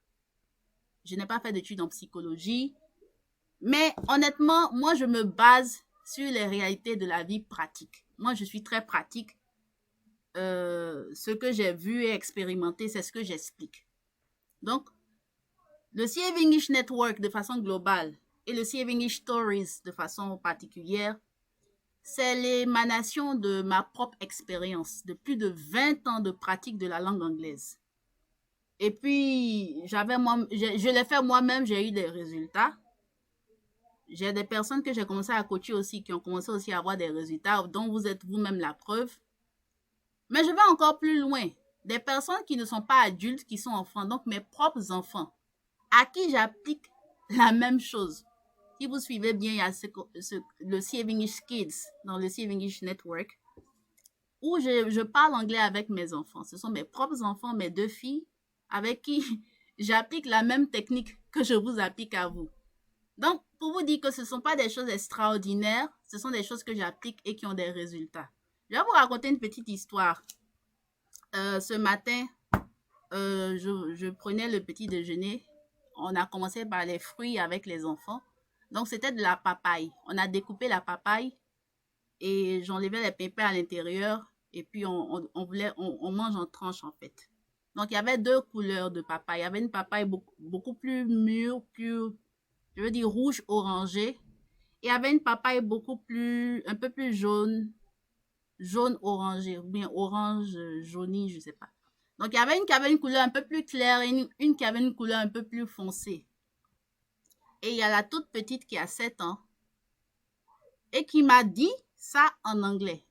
Je n'ai pas fait d'études en psychologie. Mais honnêtement, moi, je me base sur les réalités de la vie pratique. Moi, je suis très pratique. Ce que j'ai vu et expérimenté, c'est ce que j'explique. Donc, le CF English Network de façon globale et le CF English Stories de façon particulière, c'est l'émanation de ma propre expérience, de plus de 20 ans de pratique de la langue anglaise. Et puis, je l'ai fait moi-même, j'ai eu des résultats. J'ai des personnes que j'ai commencé à coacher aussi, qui ont commencé aussi à avoir des résultats, dont vous êtes vous-même la preuve. Mais je vais encore plus loin. Des personnes qui ne sont pas adultes, qui sont enfants, donc mes propres enfants, à qui j'applique la même chose. Si vous suivez bien, il y a le CF English Kids dans le CF English Network, où je parle anglais avec mes enfants. Ce sont mes propres enfants, mes 2 filles, avec qui j'applique la même technique que je vous applique à vous. Donc, pour vous dire que ce ne sont pas des choses extraordinaires, ce sont des choses que j'applique et qui ont des résultats. Je vais vous raconter une petite histoire. Ce matin, je prenais le petit déjeuner. On a commencé par les fruits avec les enfants. Donc, c'était de la papaye. On a découpé la papaye et j'enlevais les pépins à l'intérieur. Et puis, on mange en tranches, en fait. Donc, il y avait 2 couleurs de papaye. Il y avait une papaye beaucoup plus mûre, je veux dire rouge orangé. Et il y avait une papaye un peu plus jaune orangé, ou bien orange jauni, je ne sais pas. Donc, il y avait une qui avait une couleur un peu plus claire et une qui avait une couleur un peu plus foncée. Et il y a la toute petite qui a 7 ans et qui m'a dit ça en anglais.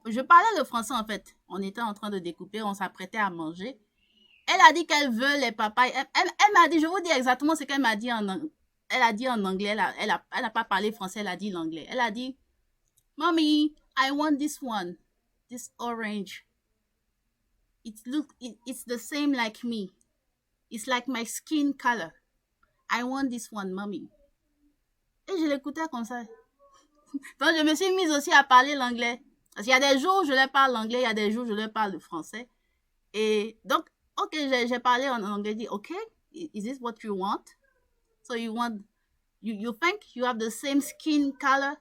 Je parlais le français en fait. On était en train de découper, on s'apprêtait à manger. Elle a dit qu'elle veut les papayes. Elle m'a dit, je vous dis exactement ce qu'elle m'a dit elle a dit en anglais, elle n'a pas parlé français, elle a dit l'anglais. Elle a dit, Mommy, I want this one, this orange. It's the same like me. It's like my skin color. I want this one, Mommy. Et je l'écoutais comme ça. Donc, je me suis mise aussi à parler l'anglais. Parce qu'il y a des jours où je leur parle l'anglais, il y a des jours où je leur parle le français. Et donc, ok, j'ai parlé en anglais, dit, ok, is this what you want? So you think you have the same skin color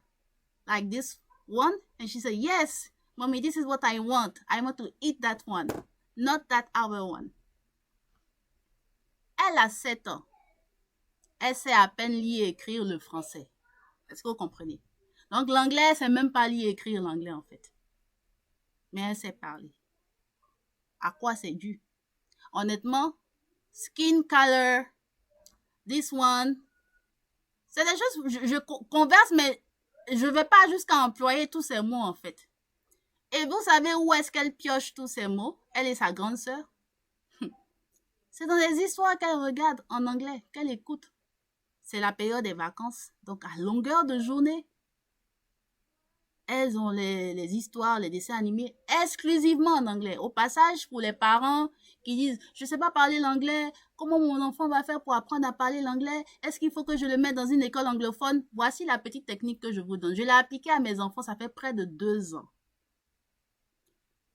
like this one? And she said, yes, Mommy, this is what I want. I want to eat that one, not that other one. Elle a 7 ans. Elle sait à peine lire et écrire le français. Est-ce que vous comprenez? Donc, l'anglais, elle ne sait même pas lire et écrire l'anglais, en fait. Mais elle sait parler. À quoi c'est dû? Honnêtement, skin color, this one, c'est des choses, je converse, mais je ne vais pas jusqu'à employer tous ces mots, en fait. Et vous savez où est-ce qu'elle pioche tous ces mots? Elle et sa grande sœur. C'est dans les histoires qu'elle regarde en anglais, qu'elle écoute. C'est la période des vacances. Donc, à longueur de journée, elles ont les histoires, les dessins animés exclusivement en anglais. Au passage, pour les parents qui disent « Je ne sais pas parler l'anglais, comment mon enfant va faire pour apprendre à parler l'anglais? Est-ce qu'il faut que je le mette dans une école anglophone ?» Voici la petite technique que je vous donne. Je l'ai appliquée à mes enfants, ça fait près de 2 ans.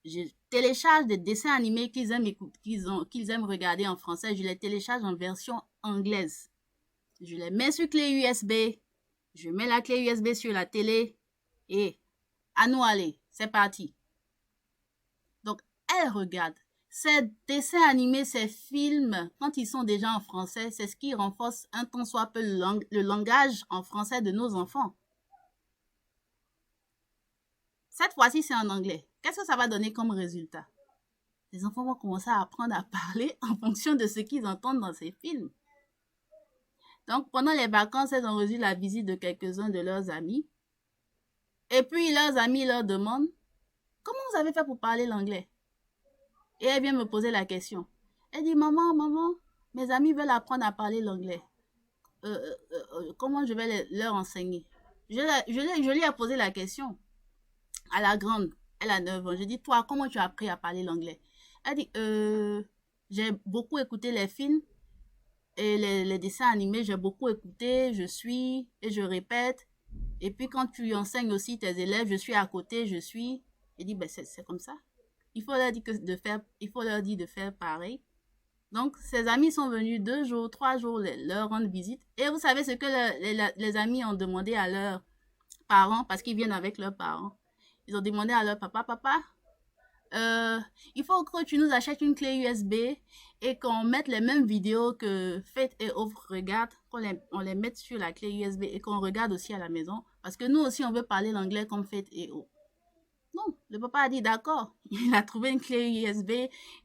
Je télécharge des dessins animés qu'ils aiment regarder en français. Je les télécharge en version anglaise. Je les mets sur clé USB. Je mets la clé USB sur la télé. Et à nous aller. C'est parti. Donc, elle regarde. Ces dessins animés, ces films, quand ils sont déjà en français, c'est ce qui renforce un tant soit peu le langage en français de nos enfants. Cette fois-ci, c'est en anglais. Qu'est-ce que ça va donner comme résultat? Les enfants vont commencer à apprendre à parler en fonction de ce qu'ils entendent dans ces films. Donc, pendant les vacances, elles ont reçu la visite de quelques-uns de leurs amis. Et puis, leurs amis leur demandent, comment vous avez fait pour parler l'anglais? Et elle vient me poser la question. Elle dit, maman, mes amis veulent apprendre à parler l'anglais. Comment je vais leur enseigner? Je lui ai posé la question à la grande. Elle a 9 ans. Je dis, toi, comment tu as appris à parler l'anglais? Elle dit, j'ai beaucoup écouté les films et les dessins animés. J'ai beaucoup écouté, je suis et je répète. Et puis, quand tu enseignes aussi tes élèves, je suis à côté, je suis. Elle dit, ben, c'est comme ça. Il faut leur dire de faire pareil. Donc, ses amis sont venus 2 jours, 3 jours leur rendre visite. Et vous savez ce que les amis ont demandé à leurs parents, parce qu'ils viennent avec leurs parents. Ils ont demandé à leur papa, il faut que tu nous achètes une clé USB et qu'on mette les mêmes vidéos que Faith et Hope regardent, on les mette sur la clé USB et qu'on regarde aussi à la maison. Parce que nous aussi, on veut parler l'anglais comme Faith et Hope. Non, le papa a dit d'accord. Il a trouvé une clé USB,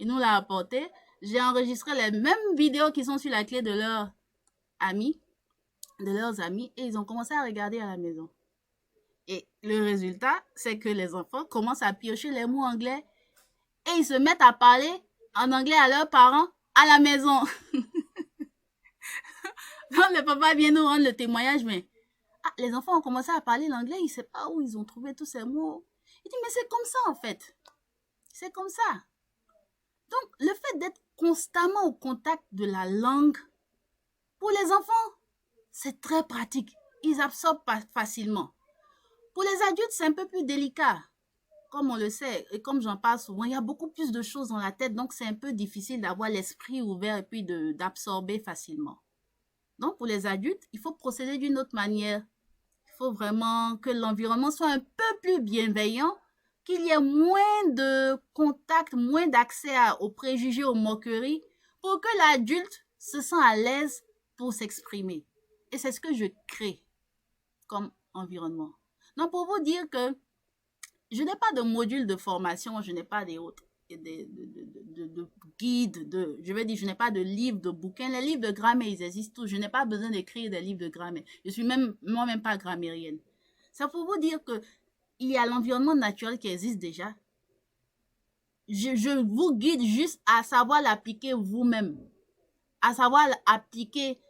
il nous l'a apportée. J'ai enregistré les mêmes vidéos qui sont sur la clé de leurs amis, et ils ont commencé à regarder à la maison. Et le résultat, c'est que les enfants commencent à piocher les mots anglais et ils se mettent à parler en anglais à leurs parents à la maison. Donc, le papa vient nous rendre le témoignage, mais les enfants ont commencé à parler l'anglais, ils ne savent pas où ils ont trouvé tous ces mots. Il dit, mais c'est comme ça en fait. C'est comme ça. Donc, le fait d'être constamment au contact de la langue, pour les enfants, c'est très pratique. Ils absorbent facilement. Pour les adultes, c'est un peu plus délicat. Comme on le sait, et comme j'en parle souvent, il y a beaucoup plus de choses dans la tête, donc c'est un peu difficile d'avoir l'esprit ouvert et puis d'absorber facilement. Donc, pour les adultes, il faut procéder d'une autre manière. Il faut vraiment que l'environnement soit un peu plus bienveillant, qu'il y ait moins de contact, moins d'accès aux préjugés, aux moqueries, pour que l'adulte se sente à l'aise pour s'exprimer. Et c'est ce que je crée comme environnement. Donc, pour vous dire que je n'ai pas de module de formation, je n'ai pas de guides, je vais dire, je n'ai pas de livres, de bouquins. Les livres de grammaire, ils existent tous. Je n'ai pas besoin d'écrire des livres de grammaire. Je suis moi-même pas grammairienne. C'est pour vous dire que il y a l'environnement naturel qui existe déjà. Je vous guide juste à savoir l'appliquer vous-même, à savoir appliquer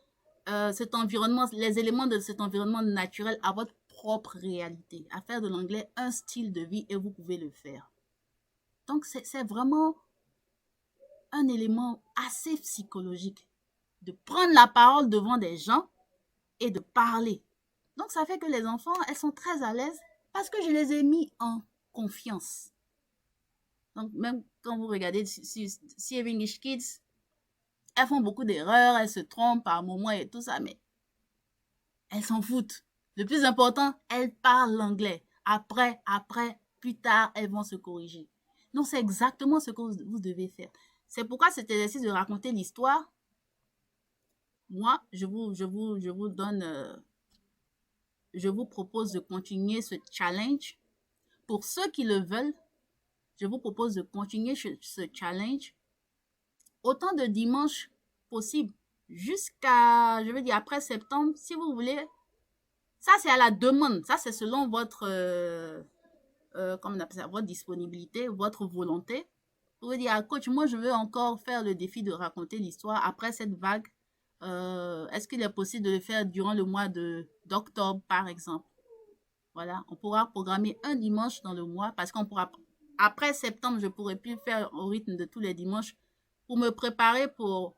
cet environnement, les éléments de cet environnement naturel à votre propre réalité, à faire de l'anglais un style de vie et vous pouvez le faire. Donc, c'est vraiment un élément assez psychologique de prendre la parole devant des gens et de parler. Donc, ça fait que les enfants, elles sont très à l'aise parce que je les ai mis en confiance. Donc, même quand vous regardez si English Kids, elles font beaucoup d'erreurs, elles se trompent par moments et tout ça, mais elles s'en foutent. Le plus important, elles parlent l'anglais. Après, plus tard, elles vont se corriger. Donc, c'est exactement ce que vous devez faire. C'est pourquoi cet exercice de raconter l'histoire, moi, je vous donne, je vous propose de continuer ce challenge. Pour ceux qui le veulent, je vous propose de continuer ce challenge autant de dimanches possible jusqu'à, je veux dire, après septembre, si vous voulez. Ça, c'est à la demande. Ça, c'est selon votre, comment on appelle ça, votre disponibilité, votre volonté. Vous pouvez dire, coach, moi, je veux encore faire le défi de raconter l'histoire après cette vague. Est-ce qu'il est possible de le faire durant le mois d'octobre, par exemple? Voilà, on pourra programmer un dimanche dans le mois parce qu'on pourra, après septembre, je ne pourrai plus faire au rythme de tous les dimanches pour me préparer pour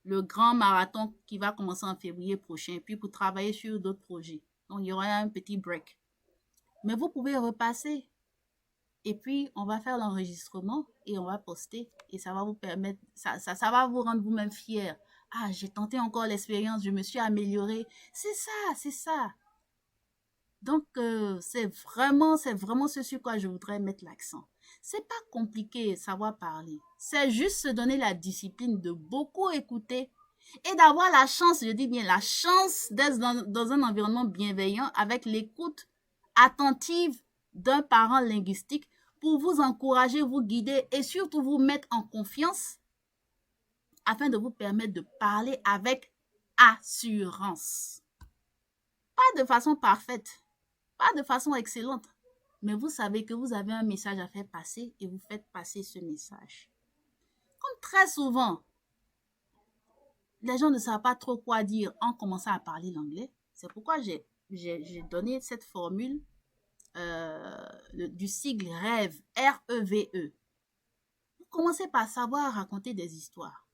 le grand marathon qui va commencer en février prochain, puis pour travailler sur d'autres projets. Donc, il y aura un petit break. Mais vous pouvez repasser. Et puis, on va faire l'enregistrement et on va poster. Et ça va vous permettre, ça va vous rendre vous-même fier. Ah, j'ai tenté encore l'expérience, je me suis améliorée. C'est ça, c'est ça. Donc, c'est vraiment ce sur quoi je voudrais mettre l'accent. C'est pas compliqué, savoir parler. C'est juste se donner la discipline de beaucoup écouter et d'avoir la chance, je dis bien la chance d'être dans un environnement bienveillant avec l'écoute attentive d'un parent linguistique pour vous encourager, vous guider et surtout vous mettre en confiance afin de vous permettre de parler avec assurance. Pas de façon parfaite, pas de façon excellente, mais vous savez que vous avez un message à faire passer et vous faites passer ce message. Comme très souvent, les gens ne savent pas trop quoi dire en commençant à parler l'anglais. C'est pourquoi j'ai donné cette formule du sigle REVE, R-E-V-E. Vous commencez par savoir raconter des histoires.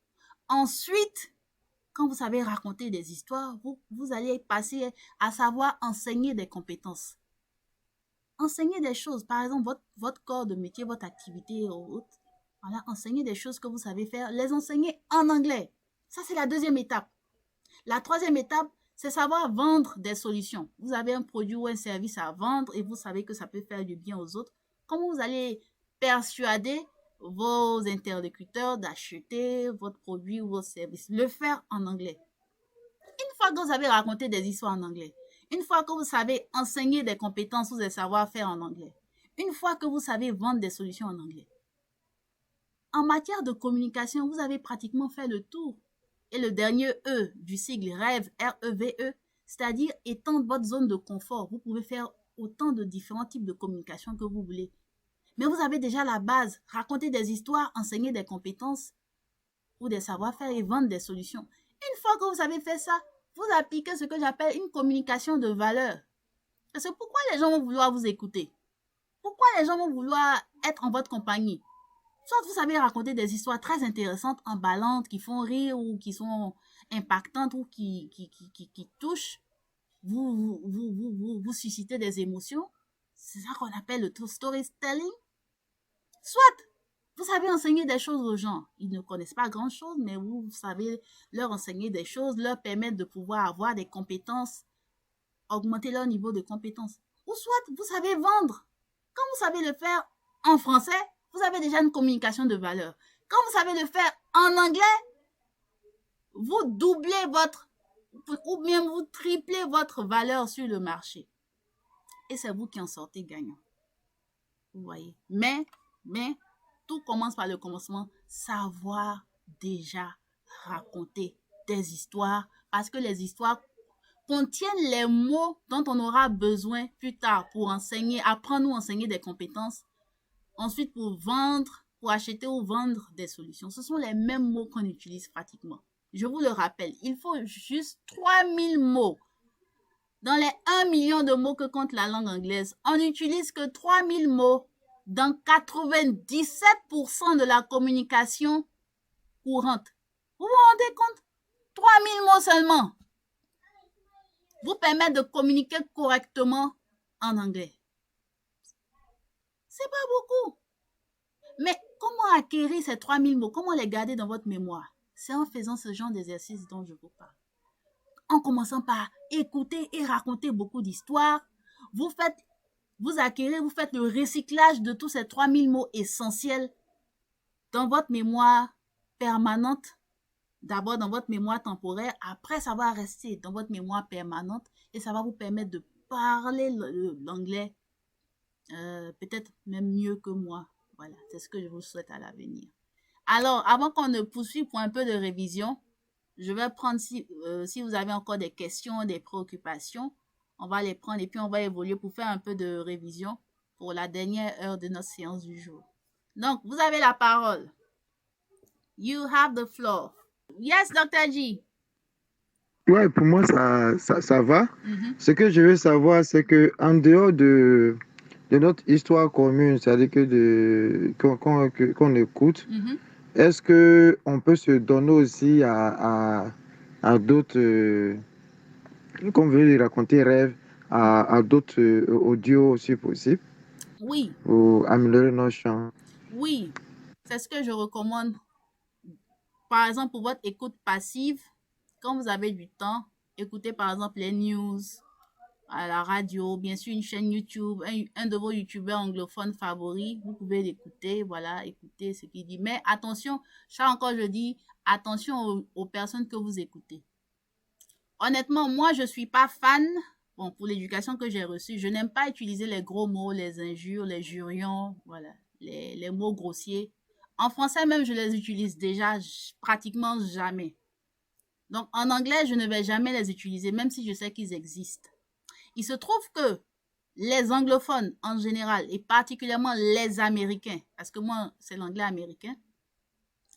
Ensuite, quand vous savez raconter des histoires, vous allez passer à savoir enseigner des compétences. Enseigner des choses, par exemple, votre corps de métier, votre activité ou autre. Voilà, enseigner des choses que vous savez faire, les enseigner en anglais. Ça, c'est la deuxième étape. La troisième étape, c'est savoir vendre des solutions. Vous avez un produit ou un service à vendre et vous savez que ça peut faire du bien aux autres. Comment vous allez persuader vos interlocuteurs d'acheter votre produit ou votre service? Le faire en anglais. Une fois que vous avez raconté des histoires en anglais, une fois que vous savez enseigner des compétences ou des savoir-faire en anglais, une fois que vous savez vendre des solutions en anglais, en matière de communication, vous avez pratiquement fait le tour. Et le dernier E du sigle REVE, R-E-V-E, c'est-à-dire étendre votre zone de confort. Vous pouvez faire autant de différents types de communication que vous voulez. Mais vous avez déjà la base, raconter des histoires, enseigner des compétences ou des savoir-faire et vendre des solutions. Une fois que vous avez fait ça, vous appliquez ce que j'appelle une communication de valeur. Et c'est pourquoi les gens vont vouloir vous écouter. Pourquoi les gens vont vouloir être en votre compagnie. Soit vous savez raconter des histoires très intéressantes, emballantes, qui font rire ou qui sont impactantes ou qui touchent. Vous suscitez des émotions. C'est ça qu'on appelle le storytelling. Soit vous savez enseigner des choses aux gens. Ils ne connaissent pas grand-chose, mais vous savez leur enseigner des choses, leur permettre de pouvoir avoir des compétences, augmenter leur niveau de compétences. Ou soit vous savez vendre. Quand vous savez le faire en français, vous avez déjà une communication de valeur. Quand vous savez le faire en anglais, vous doublez ou bien vous triplez votre valeur sur le marché. Et c'est vous qui en sortez gagnant. Vous voyez. Mais, tout commence par le commencement. Savoir déjà raconter des histoires. Parce que les histoires contiennent les mots dont on aura besoin plus tard pour enseigner, apprendre ou enseigner des compétences. Ensuite, pour vendre, pour acheter ou vendre des solutions. Ce sont les mêmes mots qu'on utilise pratiquement. Je vous le rappelle, il faut juste 3000 mots. Dans les 1 million de mots que compte la langue anglaise, on n'utilise que 3000 mots dans 97% de la communication courante. Vous vous rendez compte? 3000 mots seulement vous permettent de communiquer correctement en anglais. C'est pas beaucoup. Mais comment acquérir ces 3000 mots? Comment les garder dans votre mémoire? C'est en faisant ce genre d'exercice dont je vous parle. En commençant par écouter et raconter beaucoup d'histoires, vous faites le recyclage de tous ces 3000 mots essentiels dans votre mémoire permanente. D'abord dans votre mémoire temporaire, après ça va rester dans votre mémoire permanente et ça va vous permettre de parler l'anglais peut-être même mieux que moi. Voilà, c'est ce que je vous souhaite à l'avenir. Alors, avant qu'on ne poursuive pour un peu de révision, je vais prendre, si vous avez encore des questions, des préoccupations, on va les prendre et puis on va évoluer pour faire un peu de révision pour la dernière heure de notre séance du jour. Donc, vous avez la parole. You have the floor. Yes, Dr. G. Ouais, pour moi, ça va. Ce que je veux savoir, c'est que en dehors de notre histoire commune, c'est-à-dire qu'on écoute, est-ce qu'on peut se donner aussi à d'autres, comme vous voulez raconter rêves, à d'autres audios aussi possibles? Oui. Ou améliorer nos chants? Oui, c'est ce que je recommande. Par exemple, pour votre écoute passive, quand vous avez du temps, écoutez par exemple les news à la radio, bien sûr une chaîne YouTube, un de vos youtubeurs anglophones favoris, vous pouvez l'écouter, voilà, écoutez ce qu'il dit. Mais attention, ça encore je dis, attention aux personnes que vous écoutez. Honnêtement, moi je suis pas fan, bon, pour l'éducation que j'ai reçue, je n'aime pas utiliser les gros mots, les injures, les jurions, voilà, les mots grossiers. En français même, je les utilise déjà pratiquement jamais. Donc, en anglais, je ne vais jamais les utiliser, même si je sais qu'ils existent. Il se trouve que les anglophones en général, et particulièrement les Américains, parce que moi, c'est l'anglais américain,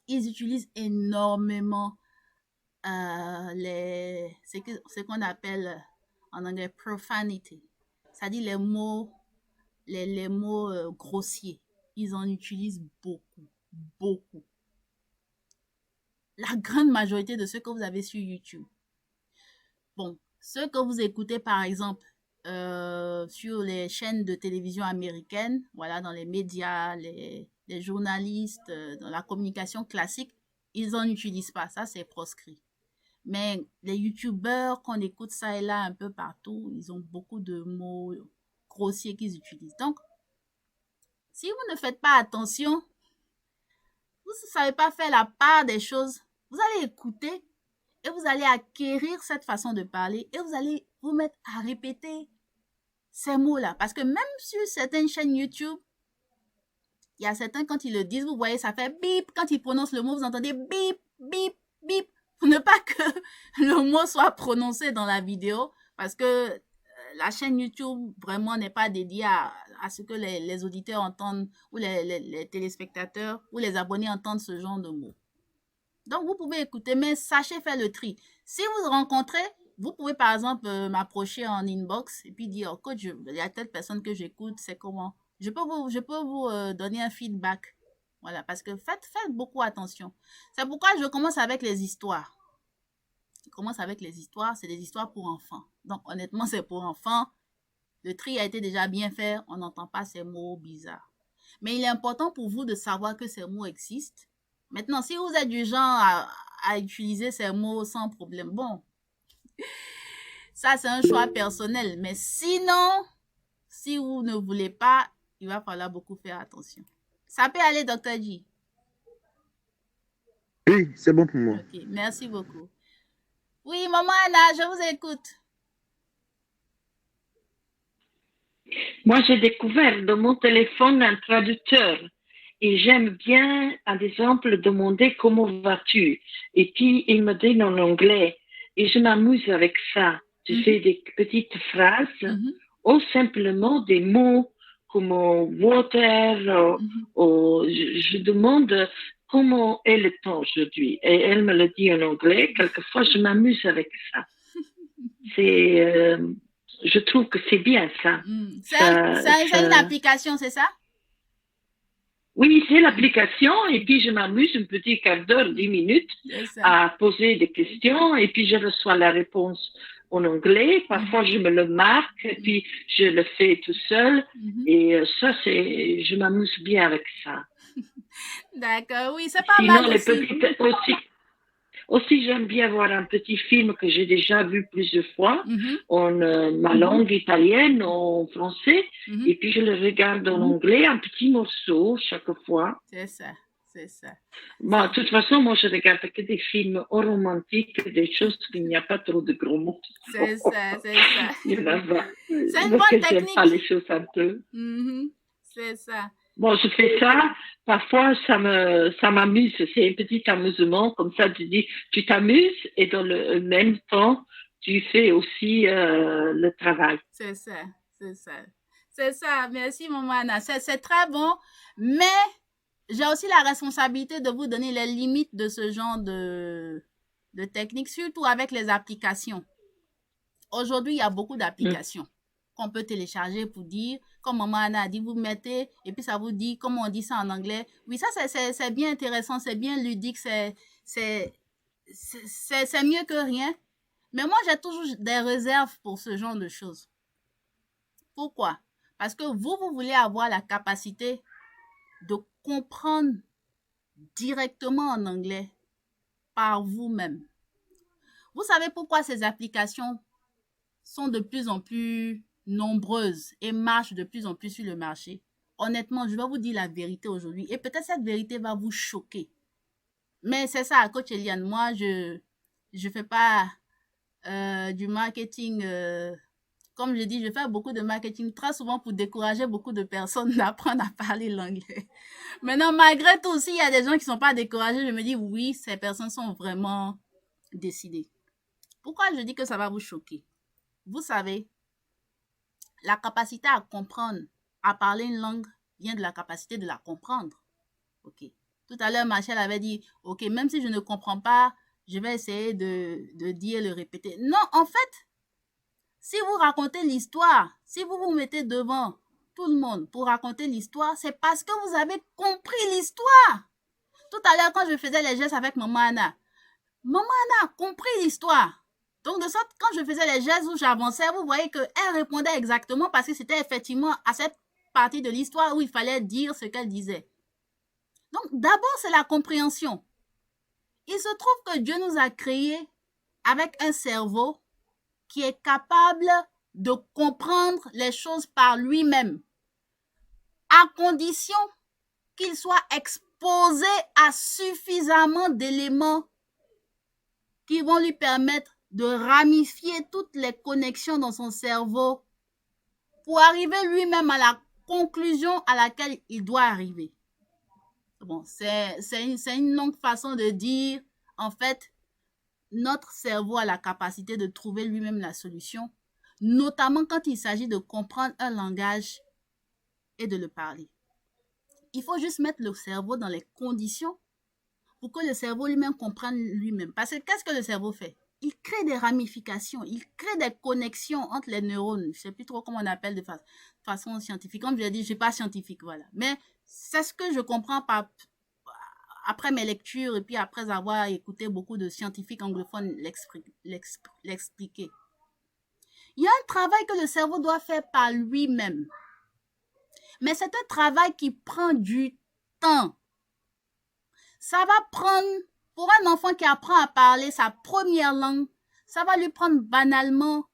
ils utilisent énormément ce qu'on appelle en anglais profanity, c'est-à-dire les mots grossiers. Ils en utilisent beaucoup, beaucoup. La grande majorité de ceux que vous avez sur YouTube. Bon, ceux que vous écoutez par exemple sur les chaînes de télévision américaines, voilà, dans les médias, les journalistes, dans la communication classique, ils n'en utilisent pas, ça c'est proscrit. Mais les youtubeurs qu'on écoute ça et là un peu partout, ils ont beaucoup de mots grossiers qu'ils utilisent. Donc, si vous ne faites pas attention, vous ne savez pas faire la part des choses, vous allez écouter et vous allez acquérir cette façon de parler et vous allez vous mettre à répéter ces mots-là. Parce que même sur certaines chaînes YouTube, il y a certains, quand ils le disent, vous voyez, ça fait bip. Quand ils prononcent le mot, vous entendez bip, bip, bip. Pour ne pas que le mot soit prononcé dans la vidéo. Parce que la chaîne YouTube vraiment n'est pas dédiée à ce que les auditeurs entendent ou les téléspectateurs ou les abonnés entendent ce genre de mots. Donc, vous pouvez écouter, mais sachez faire le tri. Si vous rencontrez, vous pouvez par exemple m'approcher en inbox et puis dire, oh, coach, il y a telle personne que j'écoute, c'est comment? Je peux vous donner un feedback. Voilà, parce que faites beaucoup attention. C'est pourquoi je commence avec les histoires. Je commence avec les histoires, c'est des histoires pour enfants. Donc, honnêtement, c'est pour enfants. Le tri a été déjà bien fait, on n'entend pas ces mots bizarres. Mais il est important pour vous de savoir que ces mots existent. Maintenant, si vous êtes du genre à utiliser ces mots sans problème, bon, ça c'est un choix personnel. Mais sinon, si vous ne voulez pas, il va falloir beaucoup faire attention. Ça peut aller, Dr. G? Oui, c'est bon pour moi. Ok, merci beaucoup. Oui, maman Anna, je vous écoute. Moi, j'ai découvert dans mon téléphone un traducteur. Et j'aime bien, par exemple, demander comment vas-tu. Et puis, il me donne en anglais. Et je m'amuse avec ça. Je fais des petites phrases ou simplement des mots comme water. Ou je demande comment est le temps aujourd'hui. Et elle me le dit en anglais. Quelquefois, je m'amuse avec ça. Je trouve que c'est bien ça. C'est une application, c'est ça? Oui, c'est l'application. Et puis, je m'amuse un petit quart d'heure, 10 minutes à poser des questions. Et puis, je reçois la réponse en anglais. Parfois, je me le marque. Et puis, je le fais tout seul. Et ça, je m'amuse bien avec ça. D'accord, oui, c'est pas mal aussi. Aussi, j'aime bien voir un petit film que j'ai déjà vu plusieurs fois en ma langue italienne, en français, et puis je le regarde en anglais, un petit morceau chaque fois. C'est ça, c'est ça. Bon, de toute façon, moi, je regarde que des films romantiques, des choses où il n'y a pas trop de gros mots. C'est ça, c'est ça. Il y en a pas. C'est une bonne technique. J'aime pas les choses un peu. C'est ça. Bon, je fais ça. Parfois, ça m'amuse. C'est un petit amusement. Comme ça, tu t'amuses et dans le même temps, tu fais aussi le travail. C'est ça, c'est ça. C'est ça. Merci, maman Anna. C'est très bon, mais j'ai aussi la responsabilité de vous donner les limites de ce genre de technique, surtout avec les applications. Aujourd'hui, il y a beaucoup d'applications qu'on peut télécharger pour dire, comme maman Anna a dit, vous mettez, et puis ça vous dit, comment on dit ça en anglais. Oui, ça, c'est bien intéressant, c'est bien ludique, c'est mieux que rien. Mais moi, j'ai toujours des réserves pour ce genre de choses. Pourquoi? Parce que vous voulez avoir la capacité de comprendre directement en anglais par vous-même. Vous savez pourquoi ces applications sont de plus en plus nombreuses et marchent de plus en plus sur le marché? Honnêtement, je vais vous dire la vérité aujourd'hui. Et peut-être cette vérité va vous choquer. Mais c'est ça, coach Eliane. Moi, je fais pas du marketing. Comme je dis, je fais beaucoup de marketing très souvent pour décourager beaucoup de personnes d'apprendre à parler l'anglais. Maintenant, malgré tout, s'il y a des gens qui ne sont pas découragés, je me dis oui, ces personnes sont vraiment décidées. Pourquoi je dis que ça va vous choquer? Vous savez, la capacité à comprendre, à parler une langue vient de la capacité de la comprendre. Ok. Tout à l'heure, Machel avait dit, ok, même si je ne comprends pas, je vais essayer de dire, le répéter. Non, en fait, si vous racontez l'histoire, si vous vous mettez devant tout le monde pour raconter l'histoire, c'est parce que vous avez compris l'histoire. Tout à l'heure, quand je faisais les gestes avec maman Anna a compris l'histoire. Donc, de sorte, quand je faisais les gestes où j'avançais, vous voyez qu'elle répondait exactement parce que c'était effectivement à cette partie de l'histoire où il fallait dire ce qu'elle disait. Donc, d'abord, c'est la compréhension. Il se trouve que Dieu nous a créés avec un cerveau qui est capable de comprendre les choses par lui-même, à condition qu'il soit exposé à suffisamment d'éléments qui vont lui permettre de ramifier toutes les connexions dans son cerveau pour arriver lui-même à la conclusion à laquelle il doit arriver. Bon, c'est une longue façon de dire, en fait, notre cerveau a la capacité de trouver lui-même la solution, notamment quand il s'agit de comprendre un langage et de le parler. Il faut juste mettre le cerveau dans les conditions pour que le cerveau lui-même comprenne lui-même. Parce que qu'est-ce que le cerveau fait? Il crée des ramifications, il crée des connexions entre les neurones. Je ne sais plus trop comment on appelle de façon scientifique. Comme je l'ai dit, je ne suis pas scientifique, voilà. Mais c'est ce que je comprends après mes lectures et puis après avoir écouté beaucoup de scientifiques anglophones l'expliquer. Il y a un travail que le cerveau doit faire par lui-même. Mais c'est un travail qui prend du temps. Ça va prendre, pour un enfant qui apprend à parler sa première langue, ça va lui prendre banalement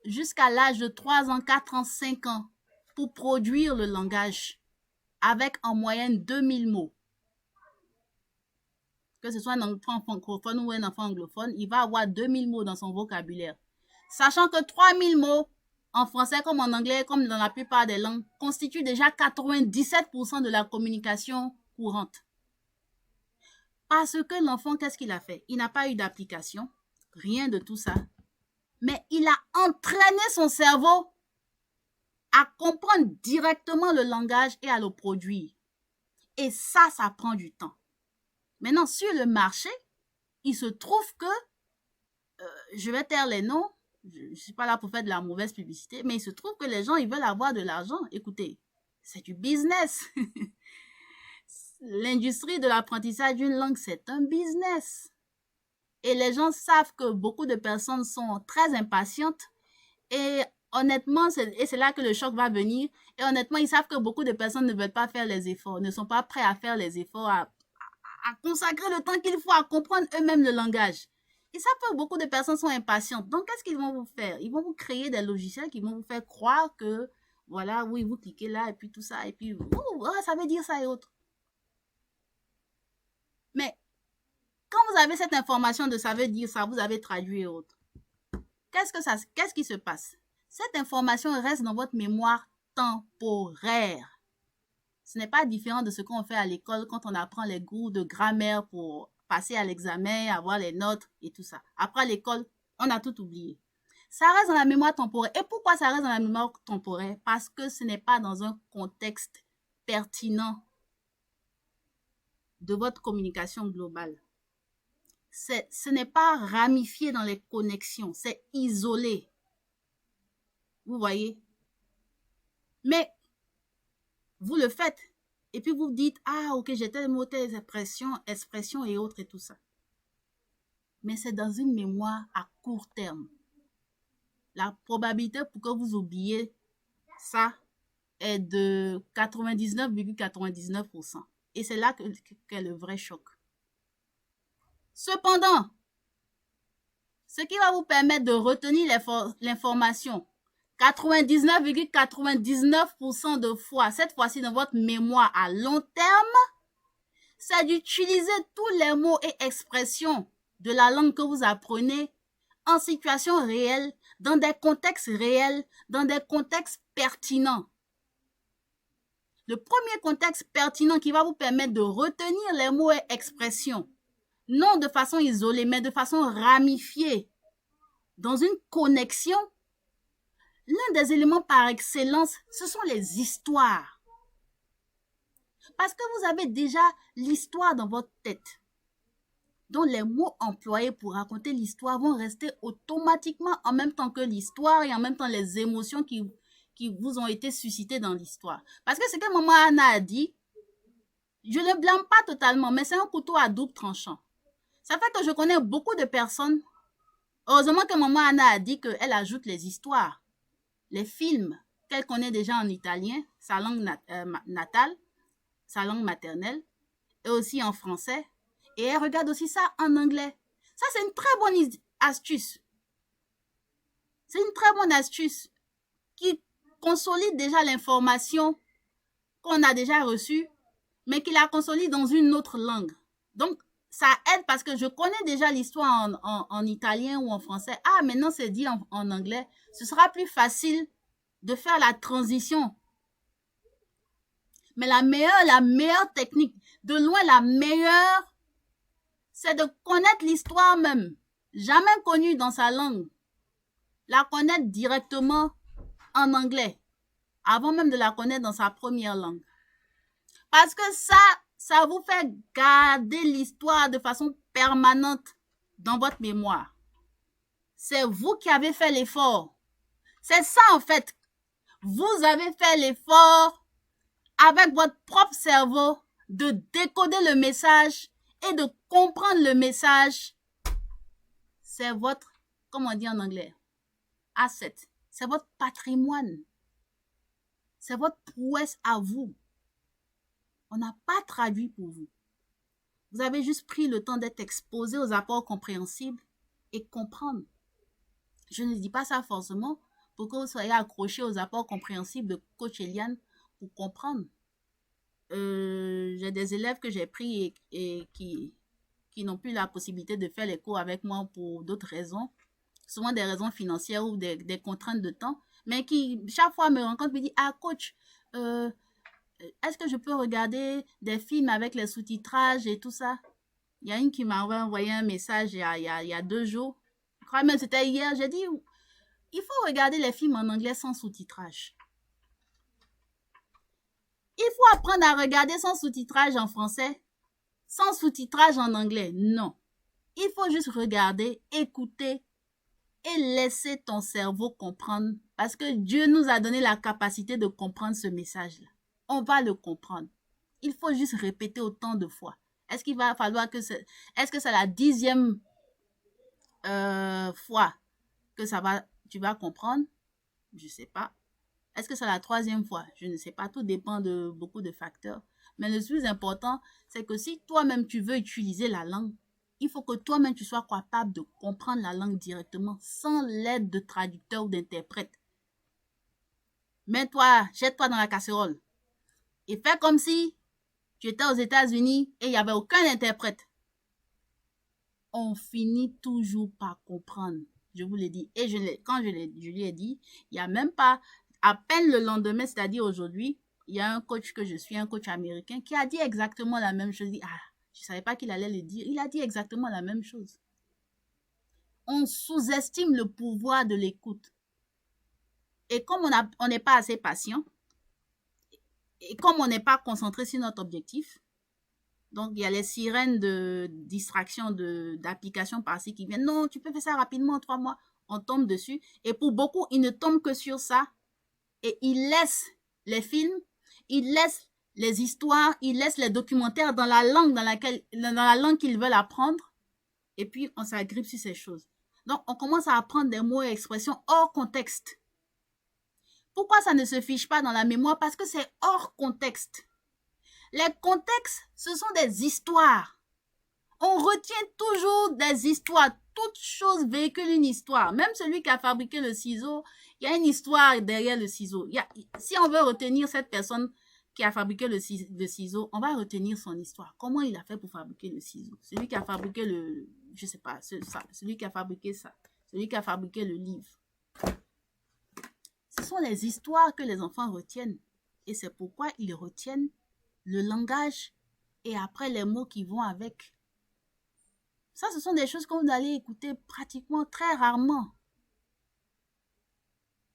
jusqu'à l'âge de 3 ans, 4 ans, 5 ans pour produire le langage avec en moyenne 2000 mots. Que ce soit un enfant francophone ou un enfant anglophone, il va avoir 2000 mots dans son vocabulaire. Sachant que 3000 mots en français comme en anglais, comme dans la plupart des langues, constituent déjà 97% de la communication courante. Parce que l'enfant, qu'est-ce qu'il a fait? Il n'a pas eu d'application, rien de tout ça. Mais il a entraîné son cerveau à comprendre directement le langage et à le produire. Et ça prend du temps. Maintenant, sur le marché, il se trouve que, je vais taire les noms, je ne suis pas là pour faire de la mauvaise publicité, mais il se trouve que les gens, ils veulent avoir de l'argent. Écoutez, c'est du business. L'industrie de l'apprentissage d'une langue, c'est un business. Et les gens savent que beaucoup de personnes sont très impatientes. Et honnêtement, c'est là que le choc va venir. Et honnêtement, ils savent que beaucoup de personnes ne veulent pas faire les efforts, ne sont pas prêts à faire les efforts, à consacrer le temps qu'il faut à comprendre eux-mêmes le langage. Ils savent que beaucoup de personnes sont impatientes. Donc, qu'est-ce qu'ils vont vous faire? Ils vont vous créer des logiciels qui vont vous faire croire que, voilà, oui, vous cliquez là, et puis tout ça, et puis, ça veut dire ça et autres. Mais, quand vous avez cette information de ça veut dire ça, vous avez traduit et autres. Qu'est-ce qui se passe? Cette information reste dans votre mémoire temporaire. Ce n'est pas différent de ce qu'on fait à l'école quand on apprend les cours de grammaire pour passer à l'examen, avoir les notes et tout ça. Après l'école, on a tout oublié. Ça reste dans la mémoire temporaire. Et pourquoi ça reste dans la mémoire temporaire? Parce que ce n'est pas dans un contexte pertinent de votre communication globale. Ce n'est pas ramifié dans les connexions, c'est isolé. Vous voyez? Mais vous le faites. Et puis vous dites, ah ok, j'ai tel mot, telle expression et autres et tout ça. Mais c'est dans une mémoire à court terme. La probabilité pour que vous oubliez ça est de 99,99%. Et c'est là qu'est le vrai choc. Cependant, ce qui va vous permettre de retenir l'information 99,99% de fois, cette fois-ci dans votre mémoire à long terme, c'est d'utiliser tous les mots et expressions de la langue que vous apprenez en situation réelle, dans des contextes réels, dans des contextes pertinents. Le premier contexte pertinent qui va vous permettre de retenir les mots et expressions, non de façon isolée, mais de façon ramifiée, dans une connexion, l'un des éléments par excellence, ce sont les histoires. Parce que vous avez déjà l'histoire dans votre tête. Donc les mots employés pour raconter l'histoire vont rester automatiquement en même temps que l'histoire et en même temps les émotions qui vous ont été suscitées dans l'histoire. Parce que ce que maman Anna a dit, je ne blâme pas totalement, mais c'est un couteau à double tranchant. Ça fait que je connais beaucoup de personnes. Heureusement que maman Anna a dit qu'elle ajoute les histoires, les films qu'elle connaît déjà en italien, sa langue natale, sa langue maternelle, et aussi en français. Et elle regarde aussi ça en anglais. Ça, c'est une très bonne astuce. C'est une très bonne astuce qui consolide déjà l'information qu'on a déjà reçue, mais qui la consolide dans une autre langue. Donc, ça aide parce que je connais déjà l'histoire en italien ou en français. Ah, maintenant, c'est dit en anglais. Ce sera plus facile de faire la transition. Mais la meilleure technique, de loin la meilleure, c'est de connaître l'histoire même, jamais connue dans sa langue. La connaître directement en anglais, avant même de la connaître dans sa première langue. Parce que ça vous fait garder l'histoire de façon permanente dans votre mémoire. C'est vous qui avez fait l'effort. C'est ça en fait. Vous avez fait l'effort avec votre propre cerveau de décoder le message et de comprendre le message. C'est votre, comment on dit en anglais, asset. C'est votre patrimoine. C'est votre prouesse à vous. On n'a pas traduit pour vous. Vous avez juste pris le temps d'être exposé aux apports compréhensibles et comprendre. Je ne dis pas ça forcément pour que vous soyez accroché aux apports compréhensibles de Coach Eliane pour comprendre. J'ai des élèves que j'ai pris et qui n'ont plus la possibilité de faire les cours avec moi pour d'autres raisons, souvent des raisons financières ou des contraintes de temps, mais qui chaque fois me rencontrent et me disent « Ah coach, est-ce que je peux regarder des films avec les sous-titrages et tout ça ?» Il y a une qui m'a envoyé un message il y a 2 jours. Je crois même que c'était hier. J'ai dit « Il faut regarder les films en anglais sans sous-titrage. Il faut apprendre à regarder sans sous-titrage en français. sans sous-titrage en anglais. Non. Il faut juste regarder, écouter et laisser ton cerveau comprendre. Parce que Dieu nous a donné la capacité de comprendre ce message-là. On va le comprendre. Il faut juste répéter autant de fois. Est-ce qu'il va falloir que c'est... Est-ce que c'est la 10e fois que tu vas comprendre? Je ne sais pas. Est-ce que c'est la 3e fois? Je ne sais pas. Tout dépend de beaucoup de facteurs. Mais le plus important, c'est que si toi-même tu veux utiliser la langue, il faut que toi-même tu sois capable de comprendre la langue directement sans l'aide de traducteur ou d'interprète. Mets-toi, jette-toi dans la casserole et fais comme si tu étais aux États-Unis et il n'y avait aucun interprète. On finit toujours par comprendre. Je vous l'ai dit. Et quand je lui ai dit, il n'y a même pas, à peine le lendemain, c'est-à-dire aujourd'hui, il y a un coach que je suis, un coach américain, qui a dit exactement la même chose. Je ne savais pas qu'il allait le dire. Il a dit exactement la même chose. On sous-estime le pouvoir de l'écoute. Et comme on n'est pas assez patient, et comme on n'est pas concentré sur notre objectif, donc il y a les sirènes de distraction, d'application par-ci qui viennent. Non, tu peux faire ça rapidement en 3 mois. On tombe dessus. Et pour beaucoup, ils ne tombent que sur ça. Et ils laissent les films, ils laissent les histoires, ils laissent les documentaires dans la langue qu'ils veulent apprendre. Et puis, on s'agrippe sur ces choses. Donc, on commence à apprendre des mots et expressions hors contexte. Pourquoi ça ne se fiche pas dans la mémoire? Parce que c'est hors contexte. Les contextes, ce sont des histoires. On retient toujours des histoires. Toute chose véhicule une histoire. Même celui qui a fabriqué le ciseau, il y a une histoire derrière le ciseau. Si on veut retenir cette personne qui a fabriqué le ciseau, on va retenir son histoire. Comment il a fait pour fabriquer le ciseau? Celui qui a fabriqué je sais pas, celui qui a fabriqué ça. Celui qui a fabriqué le livre. Ce sont les histoires que les enfants retiennent. Et c'est pourquoi ils retiennent le langage et après les mots qui vont avec. Ça, ce sont des choses que vous allez écouter pratiquement très rarement.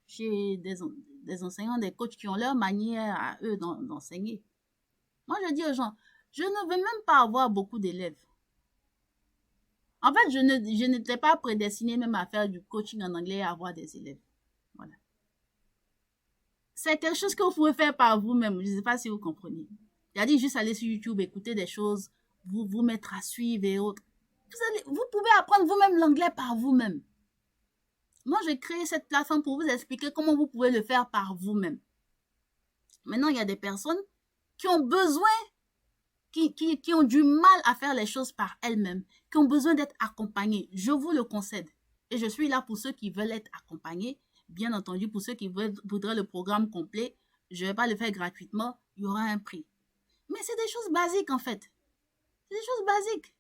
J'ai des enseignants, des coachs qui ont leur manière à eux d'enseigner. Moi, je dis aux gens, je ne veux même pas avoir beaucoup d'élèves. En fait, je n'étais pas prédestinée même à faire du coaching en anglais et à avoir des élèves. Voilà. C'est quelque chose que vous pouvez faire par vous-même. Je ne sais pas si vous comprenez. C'est-à-dire juste aller sur YouTube, écouter des choses, vous mettre à suivre et autres. Vous pouvez apprendre vous-même l'anglais par vous-même. Moi, j'ai créé cette plateforme pour vous expliquer comment vous pouvez le faire par vous-même. Maintenant, il y a des personnes qui ont besoin, qui ont du mal à faire les choses par elles-mêmes, qui ont besoin d'être accompagnées. Je vous le concède. Et je suis là pour ceux qui veulent être accompagnés. Bien entendu, pour ceux qui voudraient le programme complet, je ne vais pas le faire gratuitement, il y aura un prix. Mais c'est des choses basiques en fait. C'est des choses basiques.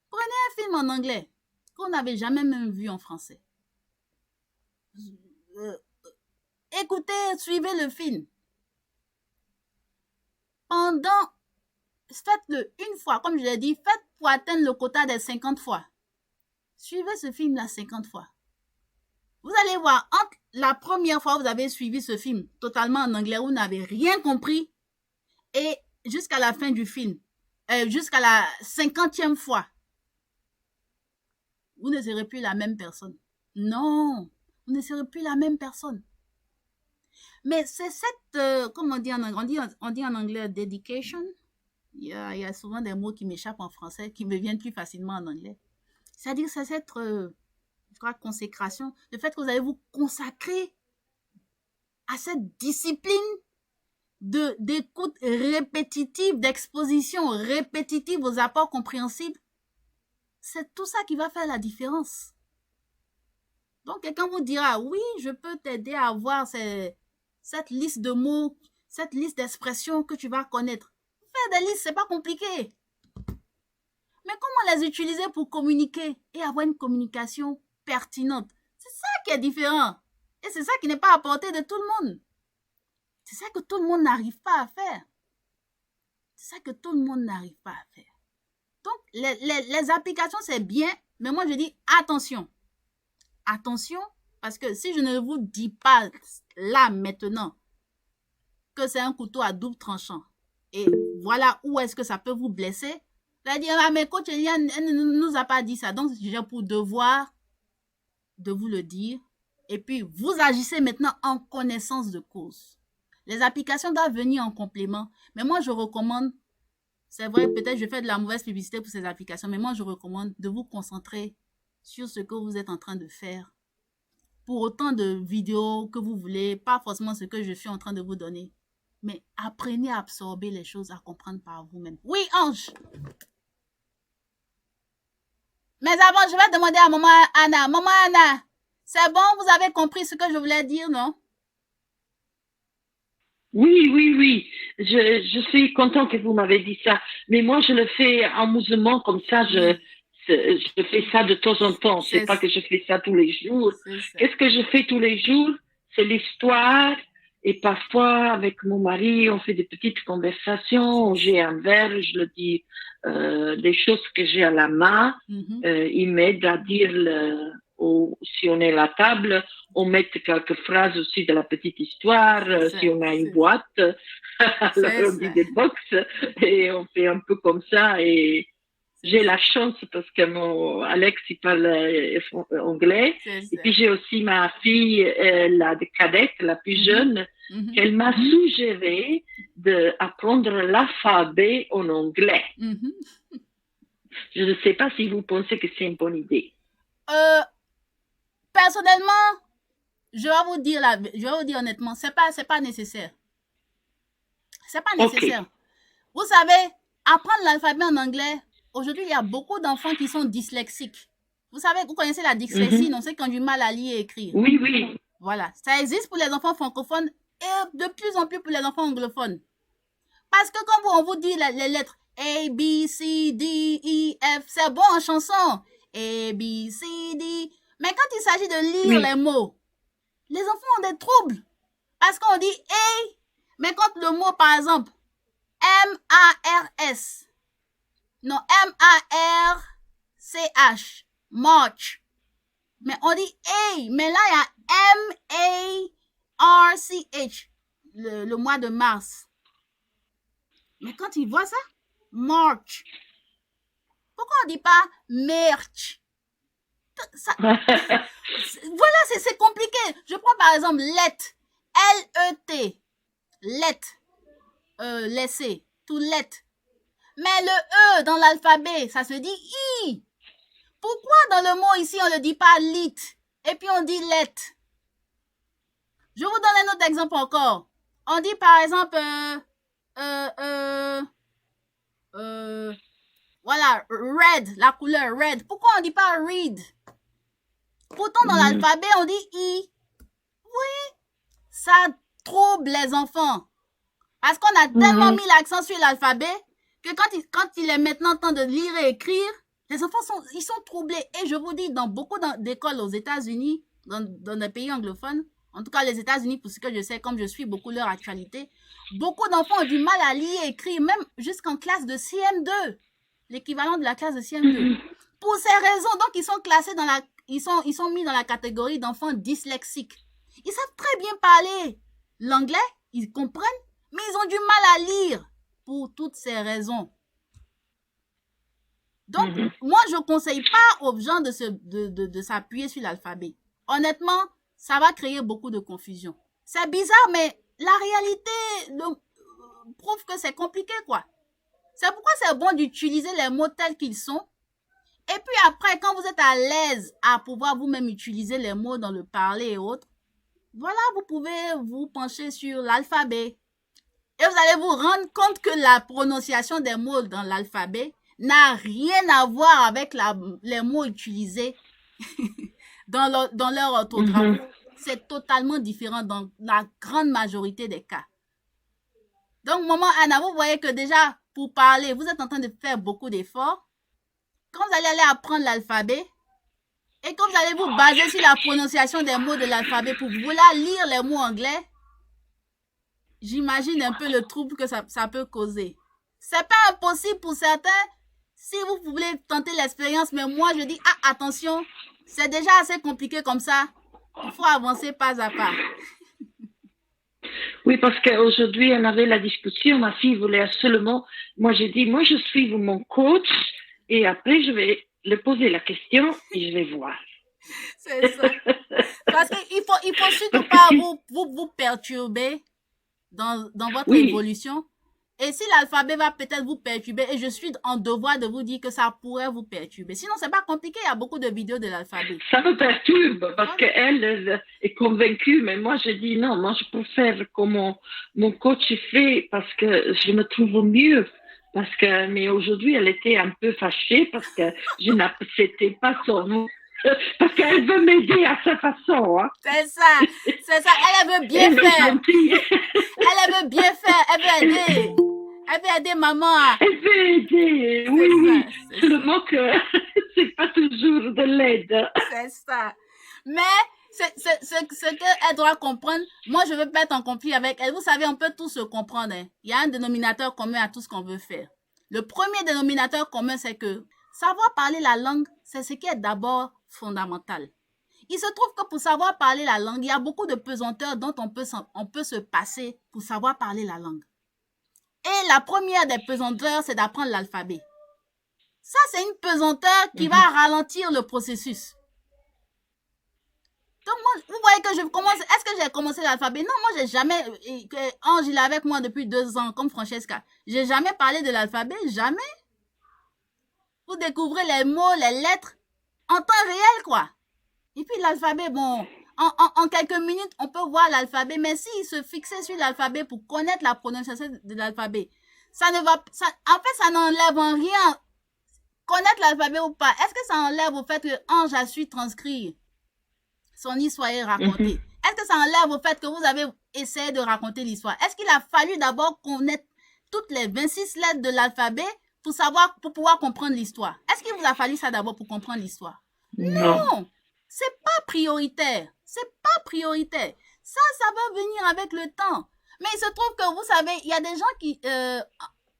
Prenez un film en anglais qu'on n'avait jamais même vu en français. Écoutez, suivez le film. Faites-le une fois, comme je l'ai dit, faites pour atteindre le quota des 50 fois. Suivez ce film-là 50 fois. Vous allez voir, entre la première fois où vous avez suivi ce film totalement en anglais, vous n'avez rien compris, et jusqu'à la fin du film, jusqu'à la 50e fois, vous ne serez plus la même personne. Non, vous ne serez plus la même personne. Mais c'est cette, comment on dit en anglais, dedication. Il y a souvent des mots qui m'échappent en français, qui me viennent plus facilement en anglais. C'est-à-dire, c'est cette, je crois, consécration, le fait que vous allez vous consacrer à cette discipline d'écoute répétitive, d'exposition répétitive aux apports compréhensibles. C'est tout ça qui va faire la différence. Donc, quelqu'un vous dira, oui, je peux t'aider à avoir cette liste de mots, cette liste d'expressions que tu vas connaître. Faire des listes, c'est pas compliqué. Mais comment les utiliser pour communiquer et avoir une communication pertinente? C'est ça qui est différent. Et c'est ça qui n'est pas à portée de tout le monde. C'est ça que tout le monde n'arrive pas à faire. C'est ça que tout le monde n'arrive pas à faire. Donc, les applications, c'est bien, mais moi, je dis attention. Attention, parce que si je ne vous dis pas là, maintenant, que c'est un couteau à double tranchant, et voilà où est-ce que ça peut vous blesser, Vous allez dire, ah, mais coach Eliane, elle ne nous a pas dit ça. Donc, j'ai pour devoir de vous le dire. Et puis, vous agissez maintenant en connaissance de cause. Les applications doivent venir en complément. Mais moi, je recommande, c'est vrai, peut-être je fais de la mauvaise publicité pour ces applications, mais moi, je recommande de vous concentrer sur ce que vous êtes en train de faire. Pour autant de vidéos que vous voulez, pas forcément ce que je suis en train de vous donner. Mais apprenez à absorber les choses, à comprendre par vous-même. Oui, Ange. Mais avant, je vais demander à maman Anna. Maman Anna, c'est bon, vous avez compris ce que je voulais dire, non? Oui, oui, oui. Je suis content que vous m'avez dit ça. Mais moi, je le fais en mouvement comme ça. Je fais ça de temps en temps. C'est pas que je fais ça tous les jours. Qu'est-ce que je fais tous les jours? C'est l'histoire. Et parfois, avec mon mari, on fait des petites conversations. J'ai un verre, je le dis, des choses que j'ai à la main. Il m'aide à dire, si on est à la table, on met quelques phrases aussi de la petite histoire. Si on a une boîte, alors on dit des box. Et on fait un peu comme ça. Et j'ai la chance parce que mon Alex, il parle anglais. Et puis j'ai aussi ma fille, la cadette, la plus jeune, qu'elle m'a suggéré d'apprendre l'alphabet en anglais. Je ne sais pas si vous pensez que c'est une bonne idée. Personnellement, je vais vous dire honnêtement, c'est pas nécessaire. C'est pas nécessaire. Okay. Vous savez, apprendre l'alphabet en anglais, aujourd'hui, il y a beaucoup d'enfants qui sont dyslexiques. Vous savez, vous connaissez la dyslexie, non? C'est qui ont du mal à lire et écrire. Oui, oui. Voilà. Ça existe pour les enfants francophones et de plus en plus pour les enfants anglophones. Parce que quand on vous dit les lettres A, B, C, D, E, F, c'est bon en chanson. A, B, C, D. Mais quand il s'agit de lire les mots, les enfants ont des troubles. Parce qu'on dit A, mais quand le mot, par exemple, M-A-R-S, non, M-A-R-C-H, March. Mais on dit A, mais là, il y a M-A-R-C-H, le mois de mars. Mais quand il voit ça, March. Pourquoi on ne dit pas merch? Voilà, c'est compliqué. Je prends par exemple let, L-E-T, let, laisser, to let. Mais le E dans l'alphabet, ça se dit I. Pourquoi dans le mot ici, on ne le dit pas lit et puis on dit let? Je vous donne un autre exemple encore. On dit par exemple, voilà, red, la couleur red. Pourquoi on ne dit pas read? Pourtant, dans l'alphabet, on dit I. Oui, ça trouble les enfants. Parce qu'on a tellement mis l'accent sur l'alphabet que quand il est maintenant temps de lire et écrire, les enfants ils sont troublés. Et je vous dis, dans beaucoup d'écoles aux États-Unis, dans des pays anglophones, en tout cas les États-Unis, pour ce que je sais, comme je suis beaucoup leur actualité, beaucoup d'enfants ont du mal à lire et écrire, même jusqu'en classe de CM2, l'équivalent de la classe de CM2. Pour ces raisons, donc, ils sont classés ils sont mis dans la catégorie d'enfants dyslexiques. Ils savent très bien parler l'anglais, ils comprennent, mais ils ont du mal à lire pour toutes ces raisons. Donc, moi, je ne conseille pas aux gens de s'appuyer sur l'alphabet. Honnêtement, ça va créer beaucoup de confusion. C'est bizarre, mais la réalité prouve que c'est compliqué, quoi. C'est pourquoi c'est bon d'utiliser les mots tels qu'ils sont. Et puis après, quand vous êtes à l'aise à pouvoir vous-même utiliser les mots dans le parler et autres, voilà, vous pouvez vous pencher sur l'alphabet. Et vous allez vous rendre compte que la prononciation des mots dans l'alphabet n'a rien à voir avec les mots utilisés dans leur orthographe. C'est totalement différent dans la grande majorité des cas. Donc, maman Anna, vous voyez que déjà, pour parler, vous êtes en train de faire beaucoup d'efforts. Quand vous allez aller apprendre l'alphabet, et quand vous allez vous baser sur la prononciation des mots de l'alphabet pour vouloir lire les mots anglais, j'imagine un peu le trouble que ça peut causer. C'est pas impossible pour certains, si vous voulez tenter l'expérience, mais moi je dis, attention, c'est déjà assez compliqué comme ça, il faut avancer pas à pas. Oui, parce qu'aujourd'hui, on avait la discussion. Ma fille voulait absolument. Moi, j'ai dit, moi, je suis mon coach et après, je vais lui poser la question et je vais voir. C'est ça. Parce qu'il faut surtout pas vous perturber dans votre Oui. évolution. Et si l'alphabet va peut-être vous perturber, et je suis en devoir de vous dire que ça pourrait vous perturber. Sinon, c'est pas compliqué, il y a beaucoup de vidéos de l'alphabet. Ça me perturbe parce qu'elle est convaincue, mais moi je dis non, moi je préfère comme mon coach fait parce que je me trouve mieux. Mais aujourd'hui, elle était un peu fâchée parce que je n'acceptais pas son. Parce qu'elle veut m'aider à sa façon. Hein. C'est ça. Elle veut bien faire. Elle veut bien faire. Elle veut aider. Elle veut aider maman. Elle veut aider. Oui. Seulement que c'est pas toujours de l'aide. C'est ça. Mais ce qu'elle doit comprendre, moi je veux pas être en conflit avec elle. Vous savez, on peut tous se comprendre. Hein. Il y a un dénominateur commun à tout ce qu'on veut faire. Le premier dénominateur commun, c'est que savoir parler la langue, c'est ce qui est d'abord fondamental. Il se trouve que pour savoir parler la langue, il y a beaucoup de pesanteurs dont on peut se passer pour savoir parler la langue. Et la première des pesanteurs, c'est d'apprendre l'alphabet. Ça, c'est une pesanteur qui va ralentir le processus. Donc, moi, vous voyez que je commence. Est-ce que j'ai commencé l'alphabet? Non, moi, j'ai jamais. Ange, il est avec moi depuis 2 ans, comme Francesca. J'ai jamais parlé de l'alphabet, jamais. Vous découvrez les mots, les lettres en temps réel, quoi. Et puis, l'alphabet, bon, en quelques minutes, on peut voir l'alphabet, mais s'il se fixait sur l'alphabet pour connaître la prononciation de l'alphabet, ça ne va. En fait, ça n'enlève en rien. Connaître l'alphabet ou pas, est-ce que ça enlève au fait que Ange a su transcrire son histoire et raconter? Est-ce que ça enlève au fait que vous avez essayé de raconter l'histoire? Est-ce qu'il a fallu d'abord connaître toutes les 26 lettres de l'alphabet pour pouvoir comprendre l'histoire? Est-ce qu'il vous a fallu ça d'abord pour comprendre l'histoire? Non, c'est pas prioritaire. C'est pas prioritaire. Ça va venir avec le temps. Mais il se trouve que, vous savez, il y a des gens qui...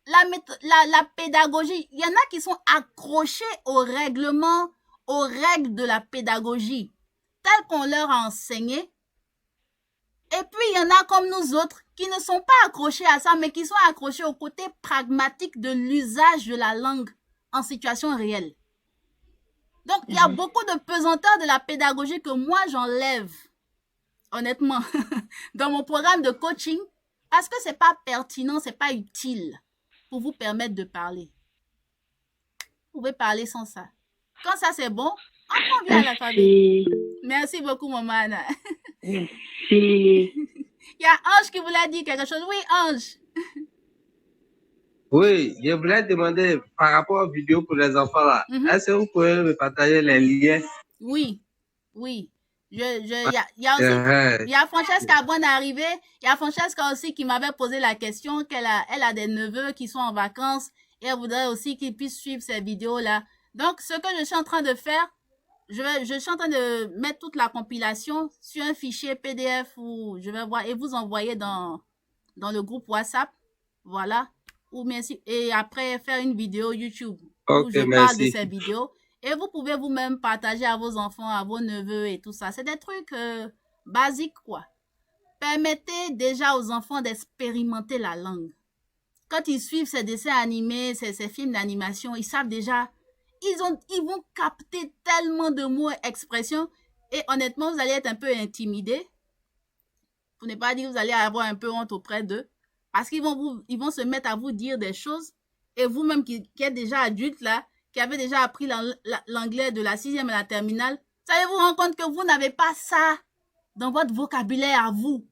la pédagogie, il y en a qui sont accrochés aux règlements, aux règles de la pédagogie, telles qu'on leur a enseigné. Et puis, il y en a comme nous autres qui ne sont pas accrochés à ça, mais qui sont accrochés au côté pragmatique de l'usage de la langue en situation réelle. Donc, il y a beaucoup de pesanteurs de la pédagogie que moi, j'enlève, honnêtement, dans mon programme de coaching, parce que c'est pas pertinent, c'est pas utile pour vous permettre de parler. Vous pouvez parler sans ça. Quand ça, c'est bon, on vient à l'alphabet. Merci beaucoup, maman Anna. Merci. Il y a Ange qui voulait dire quelque chose. Oui, Ange. Oui, je voulais demander par rapport aux vidéos pour les enfants là. Est-ce que vous pouvez me partager les liens? Oui. Il y a Francesca bonne arrivée. Il y a Francesca aussi qui m'avait posé la question qu'elle a des neveux qui sont en vacances et elle voudrait aussi qu'ils puissent suivre ces vidéos-là. Donc, ce que je suis en train de faire, je suis en train de mettre toute la compilation sur un fichier PDF où je vais voir et vous envoyer dans le groupe WhatsApp. Voilà. Ou merci. Et après, faire une vidéo YouTube où je parle de ces vidéos. Et vous pouvez vous-même partager à vos enfants, à vos neveux et tout ça. C'est des trucs basiques, quoi. Permettez déjà aux enfants d'expérimenter la langue. Quand ils suivent ces dessins animés, ces films d'animation, ils savent déjà, ils vont capter tellement de mots et expressions. Et honnêtement, vous allez être un peu intimidé. Pour ne pas dire que vous allez avoir un peu honte auprès d'eux. Parce qu'ils vont se mettre à vous dire des choses. Et vous-même qui êtes déjà adulte là, qui avez déjà appris l'anglais de la 6e à la terminale, vous allez vous rendre compte que vous n'avez pas ça dans votre vocabulaire à vous.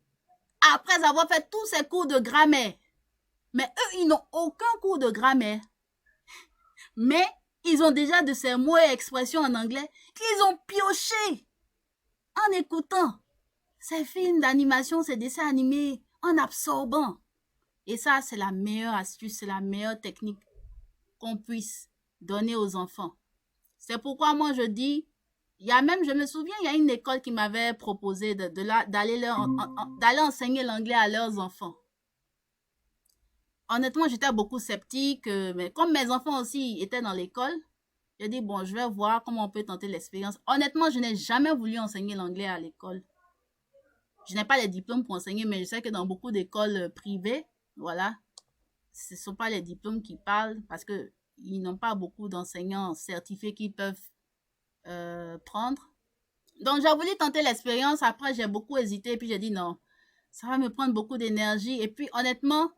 Après avoir fait tous ces cours de grammaire. Mais eux, ils n'ont aucun cours de grammaire. Mais ils ont déjà de ces mots et expressions en anglais qu'ils ont pioché en écoutant ces films d'animation, ces dessins animés, en absorbant. Et ça, c'est la meilleure astuce, c'est la meilleure technique qu'on puisse donner aux enfants. C'est pourquoi moi je dis, je me souviens, il y a une école qui m'avait proposé d'aller enseigner l'anglais à leurs enfants. Honnêtement, j'étais beaucoup sceptique, mais comme mes enfants aussi étaient dans l'école, j'ai dit, bon, je vais voir comment on peut tenter l'expérience. Honnêtement, je n'ai jamais voulu enseigner l'anglais à l'école. Je n'ai pas les diplômes pour enseigner, mais je sais que dans beaucoup d'écoles privées, voilà, ce ne sont pas les diplômes qui parlent parce qu'ils n'ont pas beaucoup d'enseignants certifiés qu'ils peuvent prendre. Donc, j'ai voulu tenter l'expérience. Après, j'ai beaucoup hésité. Puis, j'ai dit non, ça va me prendre beaucoup d'énergie. Et puis, honnêtement,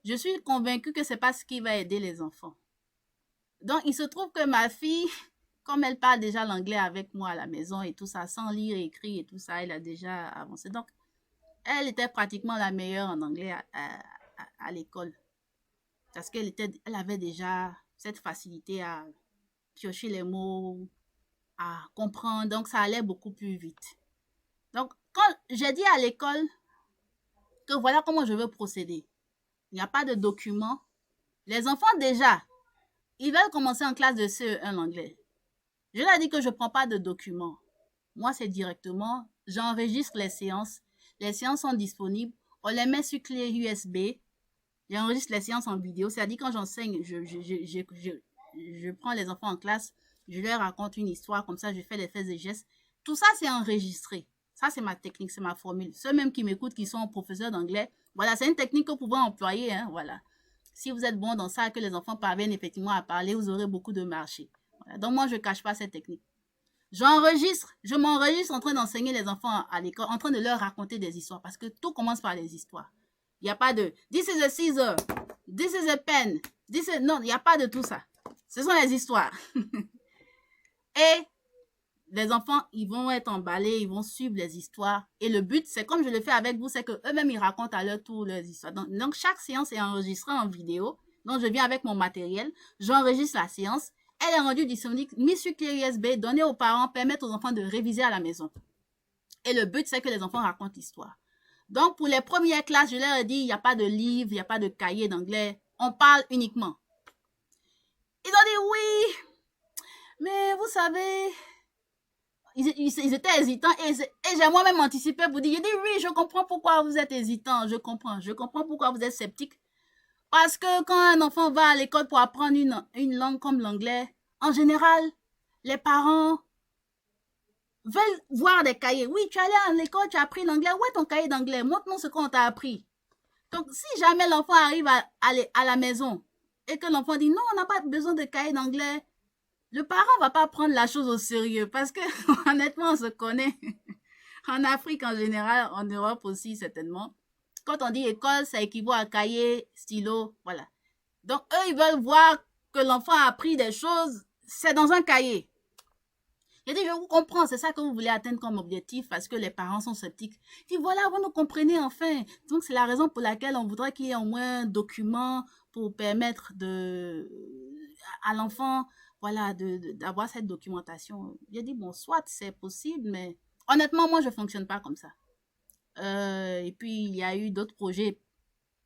je suis convaincue que ce n'est pas ce qui va aider les enfants. Donc, il se trouve que ma fille, comme elle parle déjà l'anglais avec moi à la maison et tout ça, sans lire et écrire et tout ça, elle a déjà avancé. Donc, elle était pratiquement la meilleure en anglais à l'école. Parce qu'elle avait déjà cette facilité à piocher les mots, à comprendre. Donc, ça allait beaucoup plus vite. Donc, quand j'ai dit à l'école que voilà comment je veux procéder, il n'y a pas de document. Les enfants, déjà, ils veulent commencer en classe de CE1 l'anglais. Je leur ai dit que je ne prends pas de document. Moi, c'est directement, j'enregistre les séances. Les séances sont disponibles. On les met sur clé USB. J'enregistre les séances en vidéo. C'est-à-dire, quand j'enseigne, je prends les enfants en classe, je leur raconte une histoire, comme ça, je fais les faits et gestes. Tout ça, c'est enregistré. Ça, c'est ma technique, c'est ma formule. Ceux même qui m'écoutent, qui sont professeurs d'anglais, voilà, c'est une technique que vous pouvez employer, hein, voilà. Si vous êtes bon dans ça, que les enfants parviennent effectivement à parler, vous aurez beaucoup de marché. Voilà. Donc, moi, je ne cache pas cette technique. Je m'enregistre en train d'enseigner les enfants à l'école, en train de leur raconter des histoires, parce que tout commence par les histoires. Il n'y a pas de « this is a scissor »,« this is a pen », non, il n'y a pas de tout ça. Ce sont les histoires. Et les enfants, ils vont être emballés, ils vont suivre les histoires. Et le but, c'est comme je le fais avec vous, c'est qu'eux-mêmes, ils racontent à leur tour leurs histoires. Donc, chaque séance est enregistrée en vidéo. Donc, je viens avec mon matériel, j'enregistre la séance. Elle est rendue disponible, mise sur clé USB, donnée aux parents, permettre aux enfants de réviser à la maison. Et le but, c'est que les enfants racontent l'histoire. Donc, pour les premières classes, je leur ai dit, il n'y a pas de livre, il n'y a pas de cahier d'anglais. On parle uniquement. Ils ont dit oui, mais vous savez, ils étaient hésitants et j'ai moi-même anticipé pour dire, j'ai dit oui, je comprends pourquoi vous êtes hésitants, je comprends pourquoi vous êtes sceptiques. Parce que quand un enfant va à l'école pour apprendre une langue comme l'anglais, en général, les parents veulent voir des cahiers. Oui, tu es allé à l'école, tu as appris l'anglais. Où est ton cahier d'anglais? Montre-nous ce qu'on t'a appris. Donc, si jamais l'enfant arrive à la maison et que l'enfant dit non, on n'a pas besoin de cahier d'anglais, le parent ne va pas prendre la chose au sérieux parce que, honnêtement, on se connaît. En Afrique en général, en Europe aussi certainement. Quand on dit école, ça équivaut à cahier, stylo, voilà. Donc, eux, ils veulent voir que l'enfant a appris des choses, c'est dans un cahier. J'ai dit, je vous comprends, c'est ça que vous voulez atteindre comme objectif parce que les parents sont sceptiques. Je dis, voilà, vous nous comprenez enfin. Donc, c'est la raison pour laquelle on voudrait qu'il y ait au moins un document pour permettre à l'enfant, voilà, d'avoir cette documentation. J'ai dit, bon, soit c'est possible, mais honnêtement, moi, je ne fonctionne pas comme ça. Et puis, il y a eu d'autres projets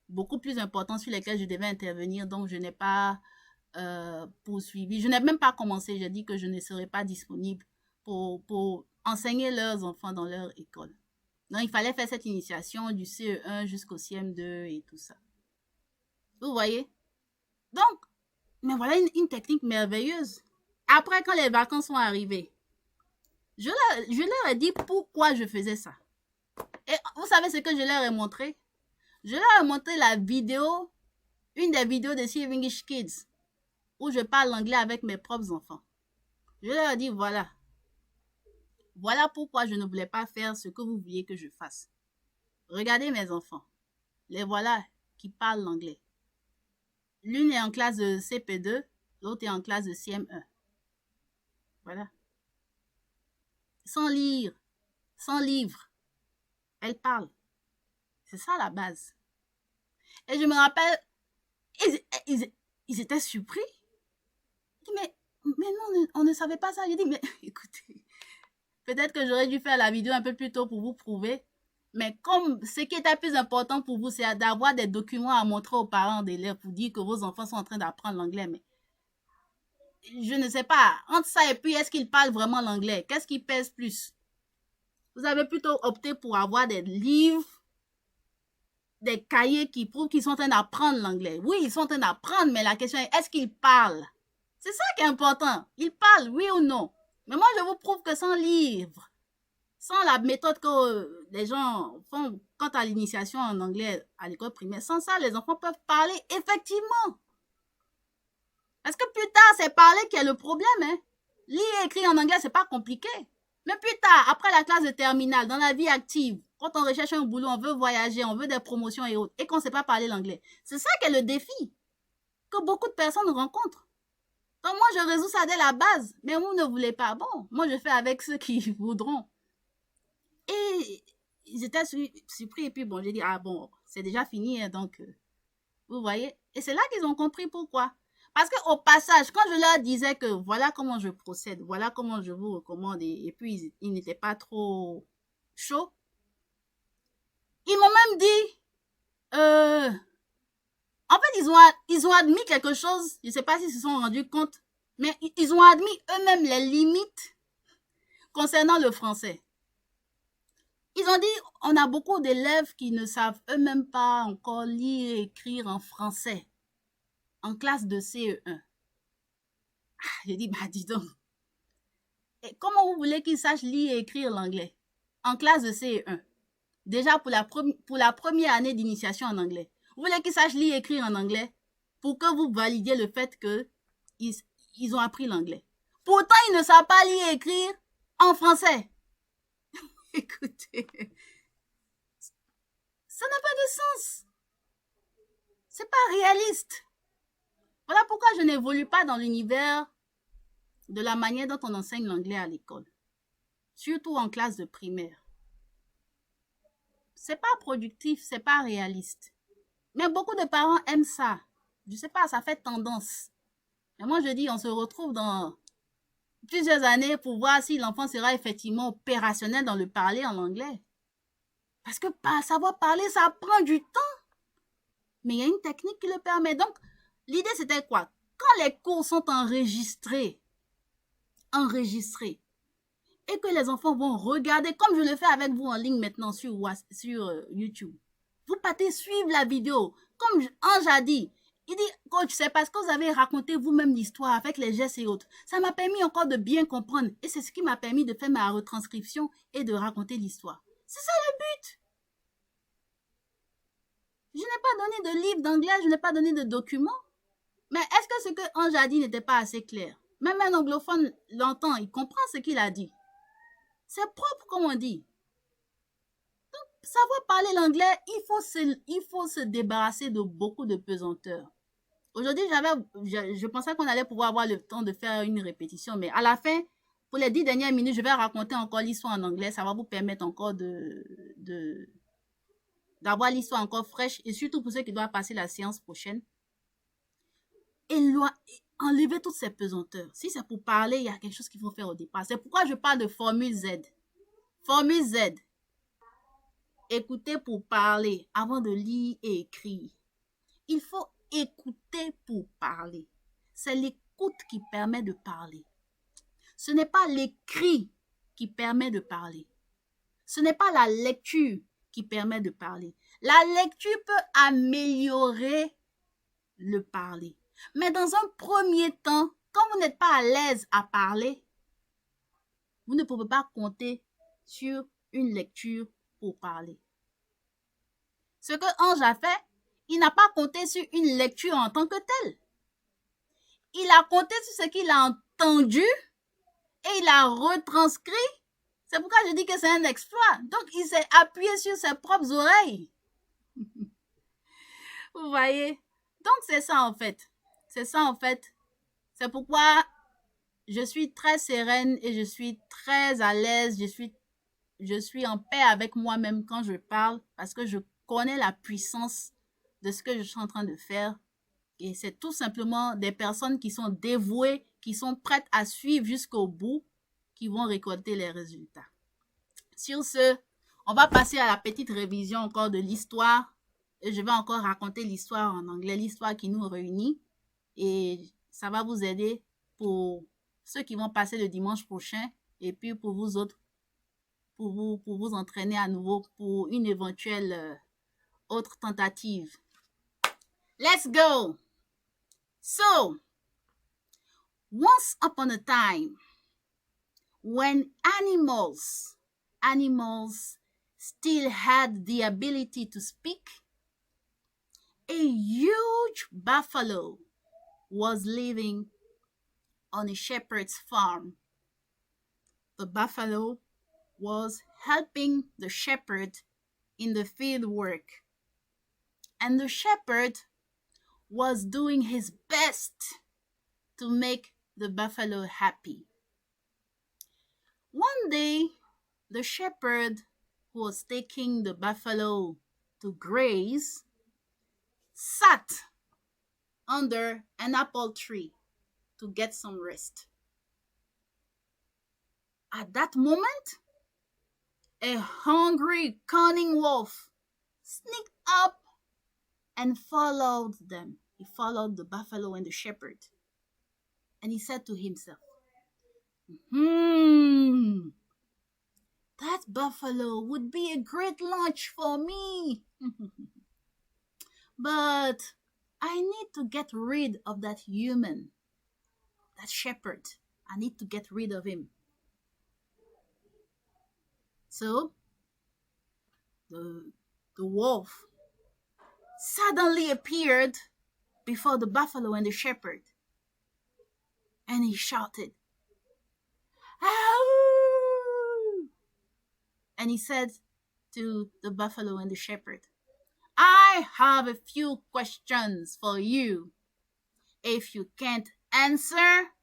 beaucoup plus importants sur lesquels je devais intervenir, donc je n'ai pas poursuivi. Je n'ai même pas commencé. J'ai dit que je ne serais pas disponible pour enseigner leurs enfants dans leur école. Donc, il fallait faire cette initiation du CE1 jusqu'au CM2 et tout ça. Vous voyez? Donc, mais voilà une technique merveilleuse. Après, quand les vacances sont arrivées, je leur ai dit pourquoi je faisais ça. Et vous savez ce que je leur ai montré? Je leur ai montré la vidéo, une des vidéos de Save English Kids, où je parle anglais avec mes propres enfants. Je leur ai dit, voilà pourquoi je ne voulais pas faire ce que vous vouliez que je fasse. Regardez mes enfants. Les voilà qui parlent l'anglais. L'une est en classe de CP2, l'autre est en classe de CM1. Voilà. Sans lire, sans livre. Elle parle. C'est ça la base. Et je me rappelle, ils étaient surpris. Mais non, on ne savait pas ça. J'ai dit, mais écoutez, peut-être que j'aurais dû faire la vidéo un peu plus tôt pour vous prouver. Mais comme ce qui était plus important pour vous, c'est d'avoir des documents à montrer aux parents d'élèves pour dire que vos enfants sont en train d'apprendre l'anglais. Mais je ne sais pas, entre ça et puis est-ce qu'ils parlent vraiment l'anglais? Qu'est-ce qui pèse plus? Vous avez plutôt opté pour avoir des livres, des cahiers qui prouvent qu'ils sont en train d'apprendre l'anglais. Oui, ils sont en train d'apprendre, mais la question est, est-ce qu'ils parlent? C'est ça qui est important. Ils parlent, oui ou non? Mais moi, je vous prouve que sans livre, sans la méthode que les gens font quant à l'initiation en anglais à l'école primaire, sans ça, les enfants peuvent parler effectivement. Parce que plus tard, c'est parler qui est le problème. Hein. Lire et écrire en anglais, c'est pas compliqué. Mais plus tard, après la classe de terminale, dans la vie active, quand on recherche un boulot, on veut voyager, on veut des promotions et autres, et qu'on ne sait pas parler l'anglais. C'est ça qui est le défi que beaucoup de personnes rencontrent. Donc moi, je résous ça dès la base. Mais vous ne voulez pas. Bon, moi, je fais avec ceux qui voudront. Et ils étaient surpris. Et puis, bon, j'ai dit, ah bon, c'est déjà fini. Hein, donc, vous voyez. Et c'est là qu'ils ont compris pourquoi. Parce qu'au passage, quand je leur disais que voilà comment je procède, voilà comment je vous recommande, et puis ils n'étaient pas trop chauds, ils m'ont même dit, en fait, ils ont admis quelque chose, je ne sais pas s'ils se sont rendus compte, mais ils ont admis eux-mêmes les limites concernant le français. Ils ont dit, on a beaucoup d'élèves qui ne savent eux-mêmes pas encore lire et écrire en français. En classe de CE1. J'ai dit, bah dis donc. Et comment vous voulez qu'ils sachent lire et écrire l'anglais? En classe de CE1. Déjà pour la première année d'initiation en anglais. Vous voulez qu'ils sachent lire et écrire en anglais pour que vous validiez le fait qu'ils ont appris l'anglais. Pourtant, ils ne savent pas lire et écrire en français. Écoutez, ça n'a pas de sens. C'est pas réaliste. Voilà pourquoi je n'évolue pas dans l'univers de la manière dont on enseigne l'anglais à l'école. Surtout en classe de primaire. C'est pas productif, c'est pas réaliste. Mais beaucoup de parents aiment ça. Je sais pas, ça fait tendance. Et moi, je dis, on se retrouve dans plusieurs années pour voir si l'enfant sera effectivement opérationnel dans le parler en anglais. Parce que savoir parler, ça prend du temps. Mais il y a une technique qui le permet. Donc, l'idée, c'était quoi? Quand les cours sont enregistrés, et que les enfants vont regarder, comme je le fais avec vous en ligne maintenant sur YouTube, vous partez suivre la vidéo. Comme Ange a dit, il dit, coach, c'est parce que vous avez raconté vous-même l'histoire avec les gestes et autres. Ça m'a permis encore de bien comprendre. Et c'est ce qui m'a permis de faire ma retranscription et de raconter l'histoire. C'est ça le but. Je n'ai pas donné de livre d'anglais, je n'ai pas donné de documents. Mais est-ce que ce que Ange a dit n'était pas assez clair? Même un anglophone l'entend, il comprend ce qu'il a dit. C'est propre, comme on dit. Donc, savoir parler l'anglais, il faut se débarrasser de beaucoup de pesanteurs. Aujourd'hui, je pensais qu'on allait pouvoir avoir le temps de faire une répétition, mais à la fin, pour les 10 dernières minutes, je vais raconter encore l'histoire en anglais. Ça va vous permettre encore d'avoir l'histoire encore fraîche, et surtout pour ceux qui doivent passer la séance prochaine. Enlever toutes ces pesanteurs. Si c'est pour parler, il y a quelque chose qu'il faut faire au départ. C'est pourquoi je parle de formule Z. Formule Z. Écouter pour parler avant de lire et écrire. Il faut écouter pour parler. C'est l'écoute qui permet de parler. Ce n'est pas l'écrit qui permet de parler. Ce n'est pas la lecture qui permet de parler. La lecture peut améliorer le parler. Mais dans un premier temps, quand vous n'êtes pas à l'aise à parler, vous ne pouvez pas compter sur une lecture pour parler. Ce que Ange a fait, il n'a pas compté sur une lecture en tant que telle. Il a compté sur ce qu'il a entendu et il a retranscrit. C'est pourquoi je dis que c'est un exploit. Donc, il s'est appuyé sur ses propres oreilles. Vous voyez? Donc, c'est ça en fait. C'est ça en fait. C'est pourquoi je suis très sereine et je suis très à l'aise. Je suis en paix avec moi-même quand je parle parce que je connais la puissance de ce que je suis en train de faire. Et c'est tout simplement des personnes qui sont dévouées, qui sont prêtes à suivre jusqu'au bout, qui vont récolter les résultats. Sur ce, on va passer à la petite révision encore de l'histoire. Et je vais encore raconter l'histoire en anglais, l'histoire qui nous réunit. Et ça va vous aider pour ceux qui vont passer le dimanche prochain. Et puis pour vous autres, pour vous entraîner à nouveau pour une éventuelle autre tentative. Let's go! So, once upon a time, when animals animals still had the ability to speak, a huge buffalo was living on a shepherd's farm. The buffalo was helping the shepherd in the field work, and the shepherd was doing his best to make the buffalo happy. One day, the shepherd who was taking the buffalo to graze sat under an apple tree to get some rest. At that moment, a hungry, cunning wolf sneaked up and followed them. He followed the buffalo and the shepherd. And he said to himself, that buffalo would be a great lunch for me. But I need to get rid of that human, that shepherd. I need to get rid of him. So, the wolf suddenly appeared before the buffalo and the shepherd. And he shouted, "Ow!" And he said to the buffalo and the shepherd, I have a few questions for you. If you can't answer,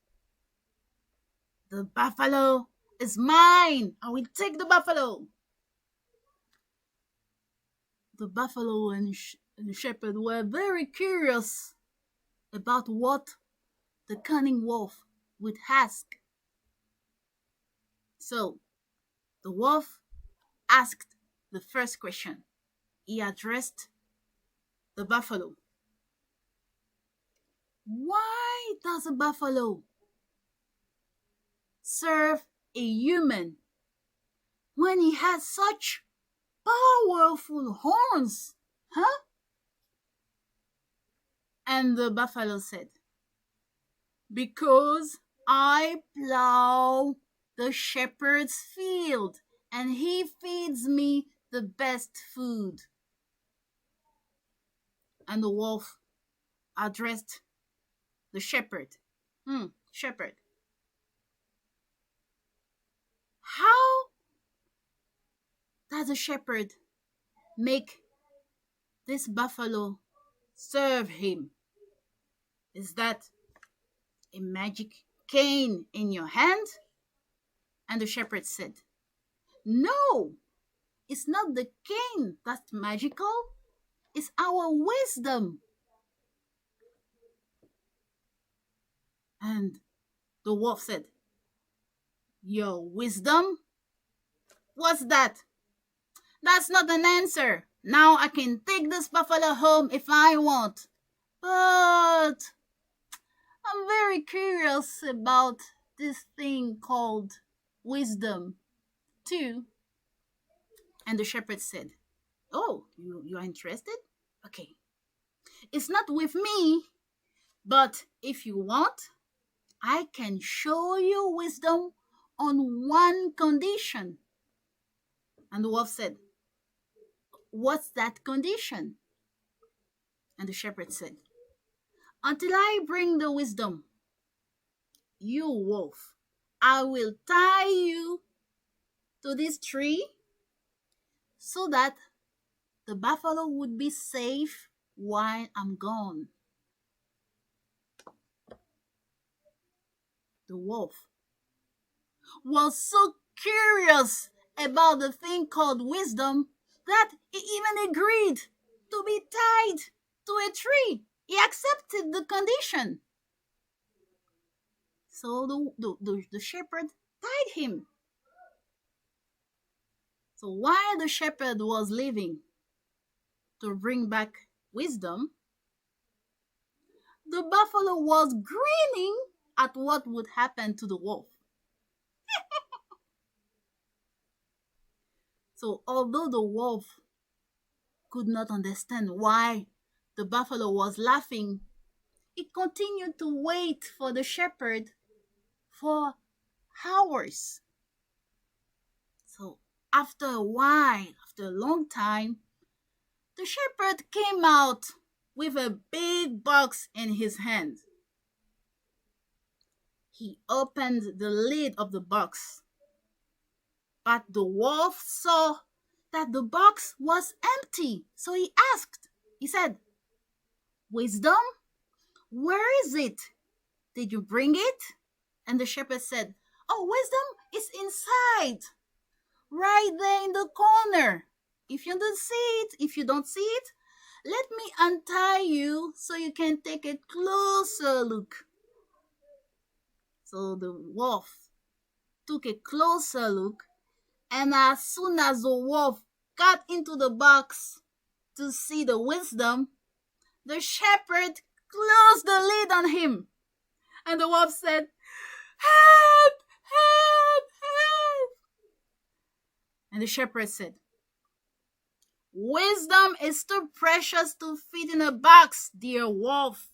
the buffalo is mine. I will take the buffalo. The buffalo and the shepherd were very curious about what the cunning wolf would ask. So, the wolf asked the first question. He addressed the buffalo. Why does a buffalo serve a human when he has such powerful horns? Huh? And the buffalo said, because I plow the shepherd's field and he feeds me the best food. And the wolf addressed the shepherd. Shepherd, how does a shepherd make this buffalo serve him? Is that a magic cane in your hand? And the shepherd said, no, it's not the cane that's magical. It's our wisdom. And the wolf said, your wisdom? What's that? That's not an answer. Now I can take this buffalo home if I want. But I'm very curious about this thing called wisdom too. And the shepherd said, oh, you are interested? Okay. It's not with me, but if you want, I can show you wisdom on one condition. And the wolf said, what's that condition? And the shepherd said, until I bring the wisdom, you wolf, I will tie you to this tree so that the buffalo would be safe while I'm gone. The wolf was so curious about the thing called wisdom that he even agreed to be tied to a tree. He accepted the condition. So the shepherd tied him. So while the shepherd was leaving to bring back wisdom, the buffalo was grinning at what would happen to the wolf. So although the wolf could not understand why the buffalo was laughing, it continued to wait for the shepherd for hours. So after a while, after a long time, the shepherd came out with a big box in his hand. He opened the lid of the box, but the wolf saw that the box was empty. So he asked, he said, "Wisdom, where is it? Did you bring it?" And the shepherd said, "Oh, wisdom is inside, right there in the corner. If you don't see it, let me untie you so you can take a closer look." So the wolf took a closer look, and as soon as the wolf got into the box to see the wisdom, the shepherd closed the lid on him. And the wolf said, "Help! Help! Help!" And the shepherd said, "Wisdom is too precious to fit in a box, dear wolf."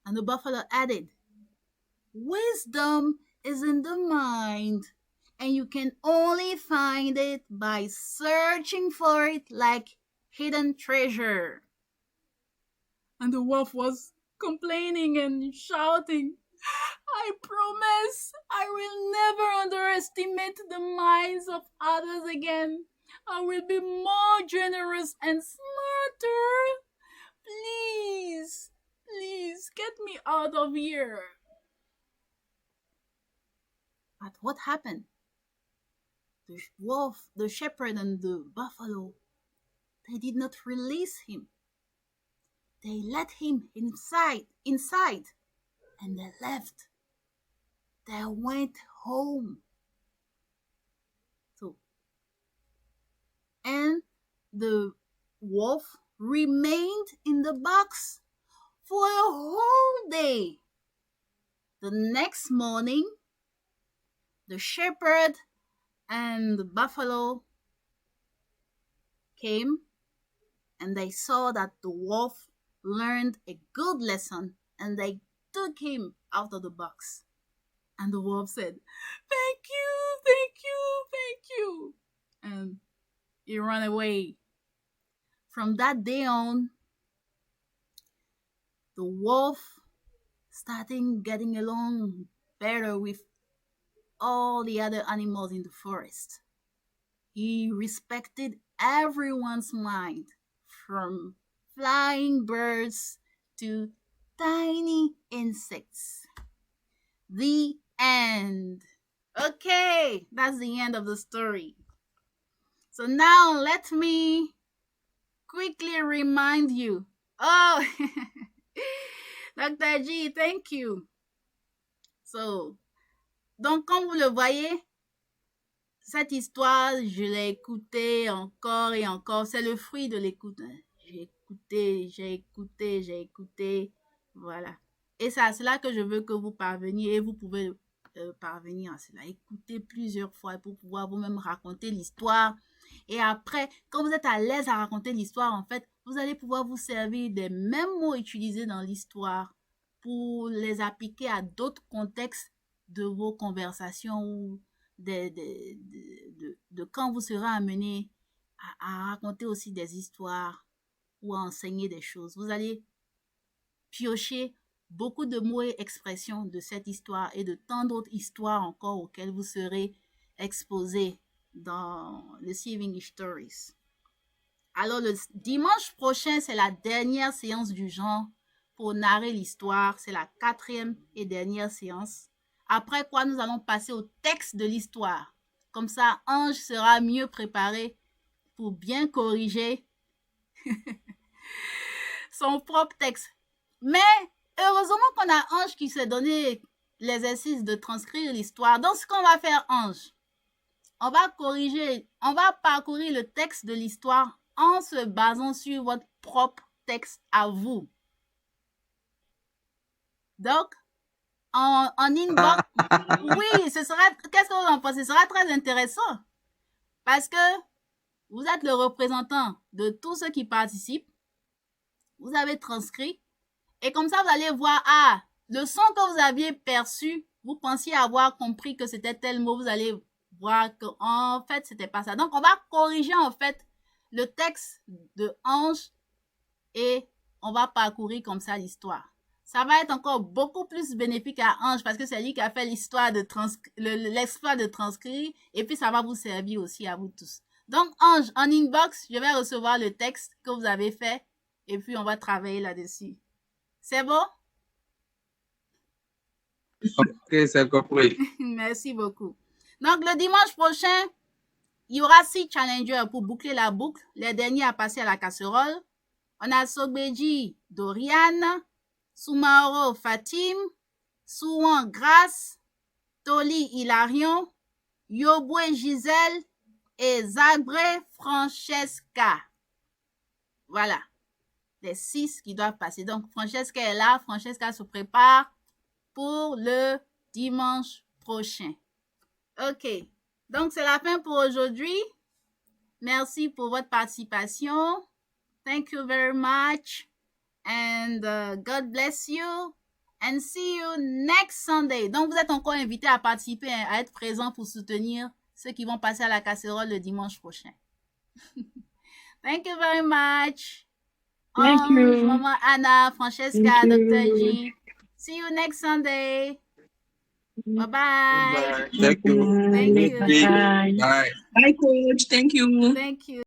And the buffalo added, "Wisdom is in the mind, and you can only find it by searching for it like hidden treasure." And the wolf was complaining and shouting, "I promise I will never underestimate the minds of others again. I will be more generous and smarter. Please, please get me out of here." But what happened? The wolf, the shepherd, and the buffalo, they did not release him. They let him inside, and they left. They went home. And the wolf remained in the box for a whole day. The next morning, the shepherd and the buffalo came, and they saw that the wolf learned a good lesson, and they took him out of the box. And the wolf said, "Thank you, thank you, thank you." And he ran away. From that day on, the wolf started getting along better with all the other animals in the forest. He respected everyone's mind, from flying birds to tiny insects. The end. Okay, that's the end of the story. So now let me quickly remind you. Oh, Dr. G, thank you. So, donc comme vous le voyez, cette histoire, je l'ai écoutée encore et encore. C'est le fruit de l'écoute. J'ai écouté. Voilà. Et c'est à cela que je veux que vous parveniez, et vous pouvez parvenir à cela. Écoutez plusieurs fois pour pouvoir vous-même raconter l'histoire. Et après, quand vous êtes à l'aise à raconter l'histoire, en fait, vous allez pouvoir vous servir des mêmes mots utilisés dans l'histoire pour les appliquer à d'autres contextes de vos conversations ou de quand vous serez amené à raconter aussi des histoires ou à enseigner des choses. Vous allez piocher beaucoup de mots et expressions de cette histoire et de tant d'autres histoires encore auxquelles vous serez exposés dans le See English Stories. Alors, le dimanche prochain, c'est la dernière séance du genre pour narrer l'histoire. C'est la 4e et dernière séance. Après quoi, nous allons passer au texte de l'histoire. Comme ça, Ange sera mieux préparé pour bien corriger son propre texte. Mais heureusement qu'on a Ange qui s'est donné l'exercice de transcrire l'histoire. Donc, ce qu'on va faire, Ange, on va parcourir le texte de l'histoire en se basant sur votre propre texte à vous. Donc, en inbox, oui, qu'est-ce que vous en pensez? Ce sera très intéressant parce que vous êtes le représentant de tous ceux qui participent. Vous avez transcrit et comme ça, vous allez voir, le son que vous aviez perçu, vous pensiez avoir compris que c'était tel mot, vous allez voir qu'en fait, c'était pas ça. Donc, on va corriger en fait le texte de Ange et on va parcourir comme ça l'histoire. Ça va être encore beaucoup plus bénéfique à Ange parce que c'est lui qui a fait l'exploit de transcrire et puis ça va vous servir aussi à vous tous. Donc, Ange, en inbox, je vais recevoir le texte que vous avez fait et puis on va travailler là-dessus. C'est bon? Ok, c'est compris. Merci beaucoup. Donc, le dimanche prochain, il y aura 6 challengers pour boucler la boucle. Les derniers à passer à la casserole. On a Sogbeji Dorian, Soumaro Fatim, Souan Grace, Toli Hilarion, Yobwe Gisèle et Zagre Francesca. Voilà. Les 6 qui doivent passer. Donc, Francesca est là. Francesca se prépare pour le dimanche prochain. OK. Donc, c'est la fin pour aujourd'hui. Merci pour votre participation. Thank you very much. And God bless you. And see you next Sunday. Donc, vous êtes encore invités à participer, à être présents pour soutenir ceux qui vont passer à la casserole le dimanche prochain. Thank you very much. Thank you. Maman Anna, Francesca, Dr. G. See you next Sunday. Bye-bye. Bye. Thank you. Thank you. Bye. Bye. Bye, coach. Thank you. Thank you.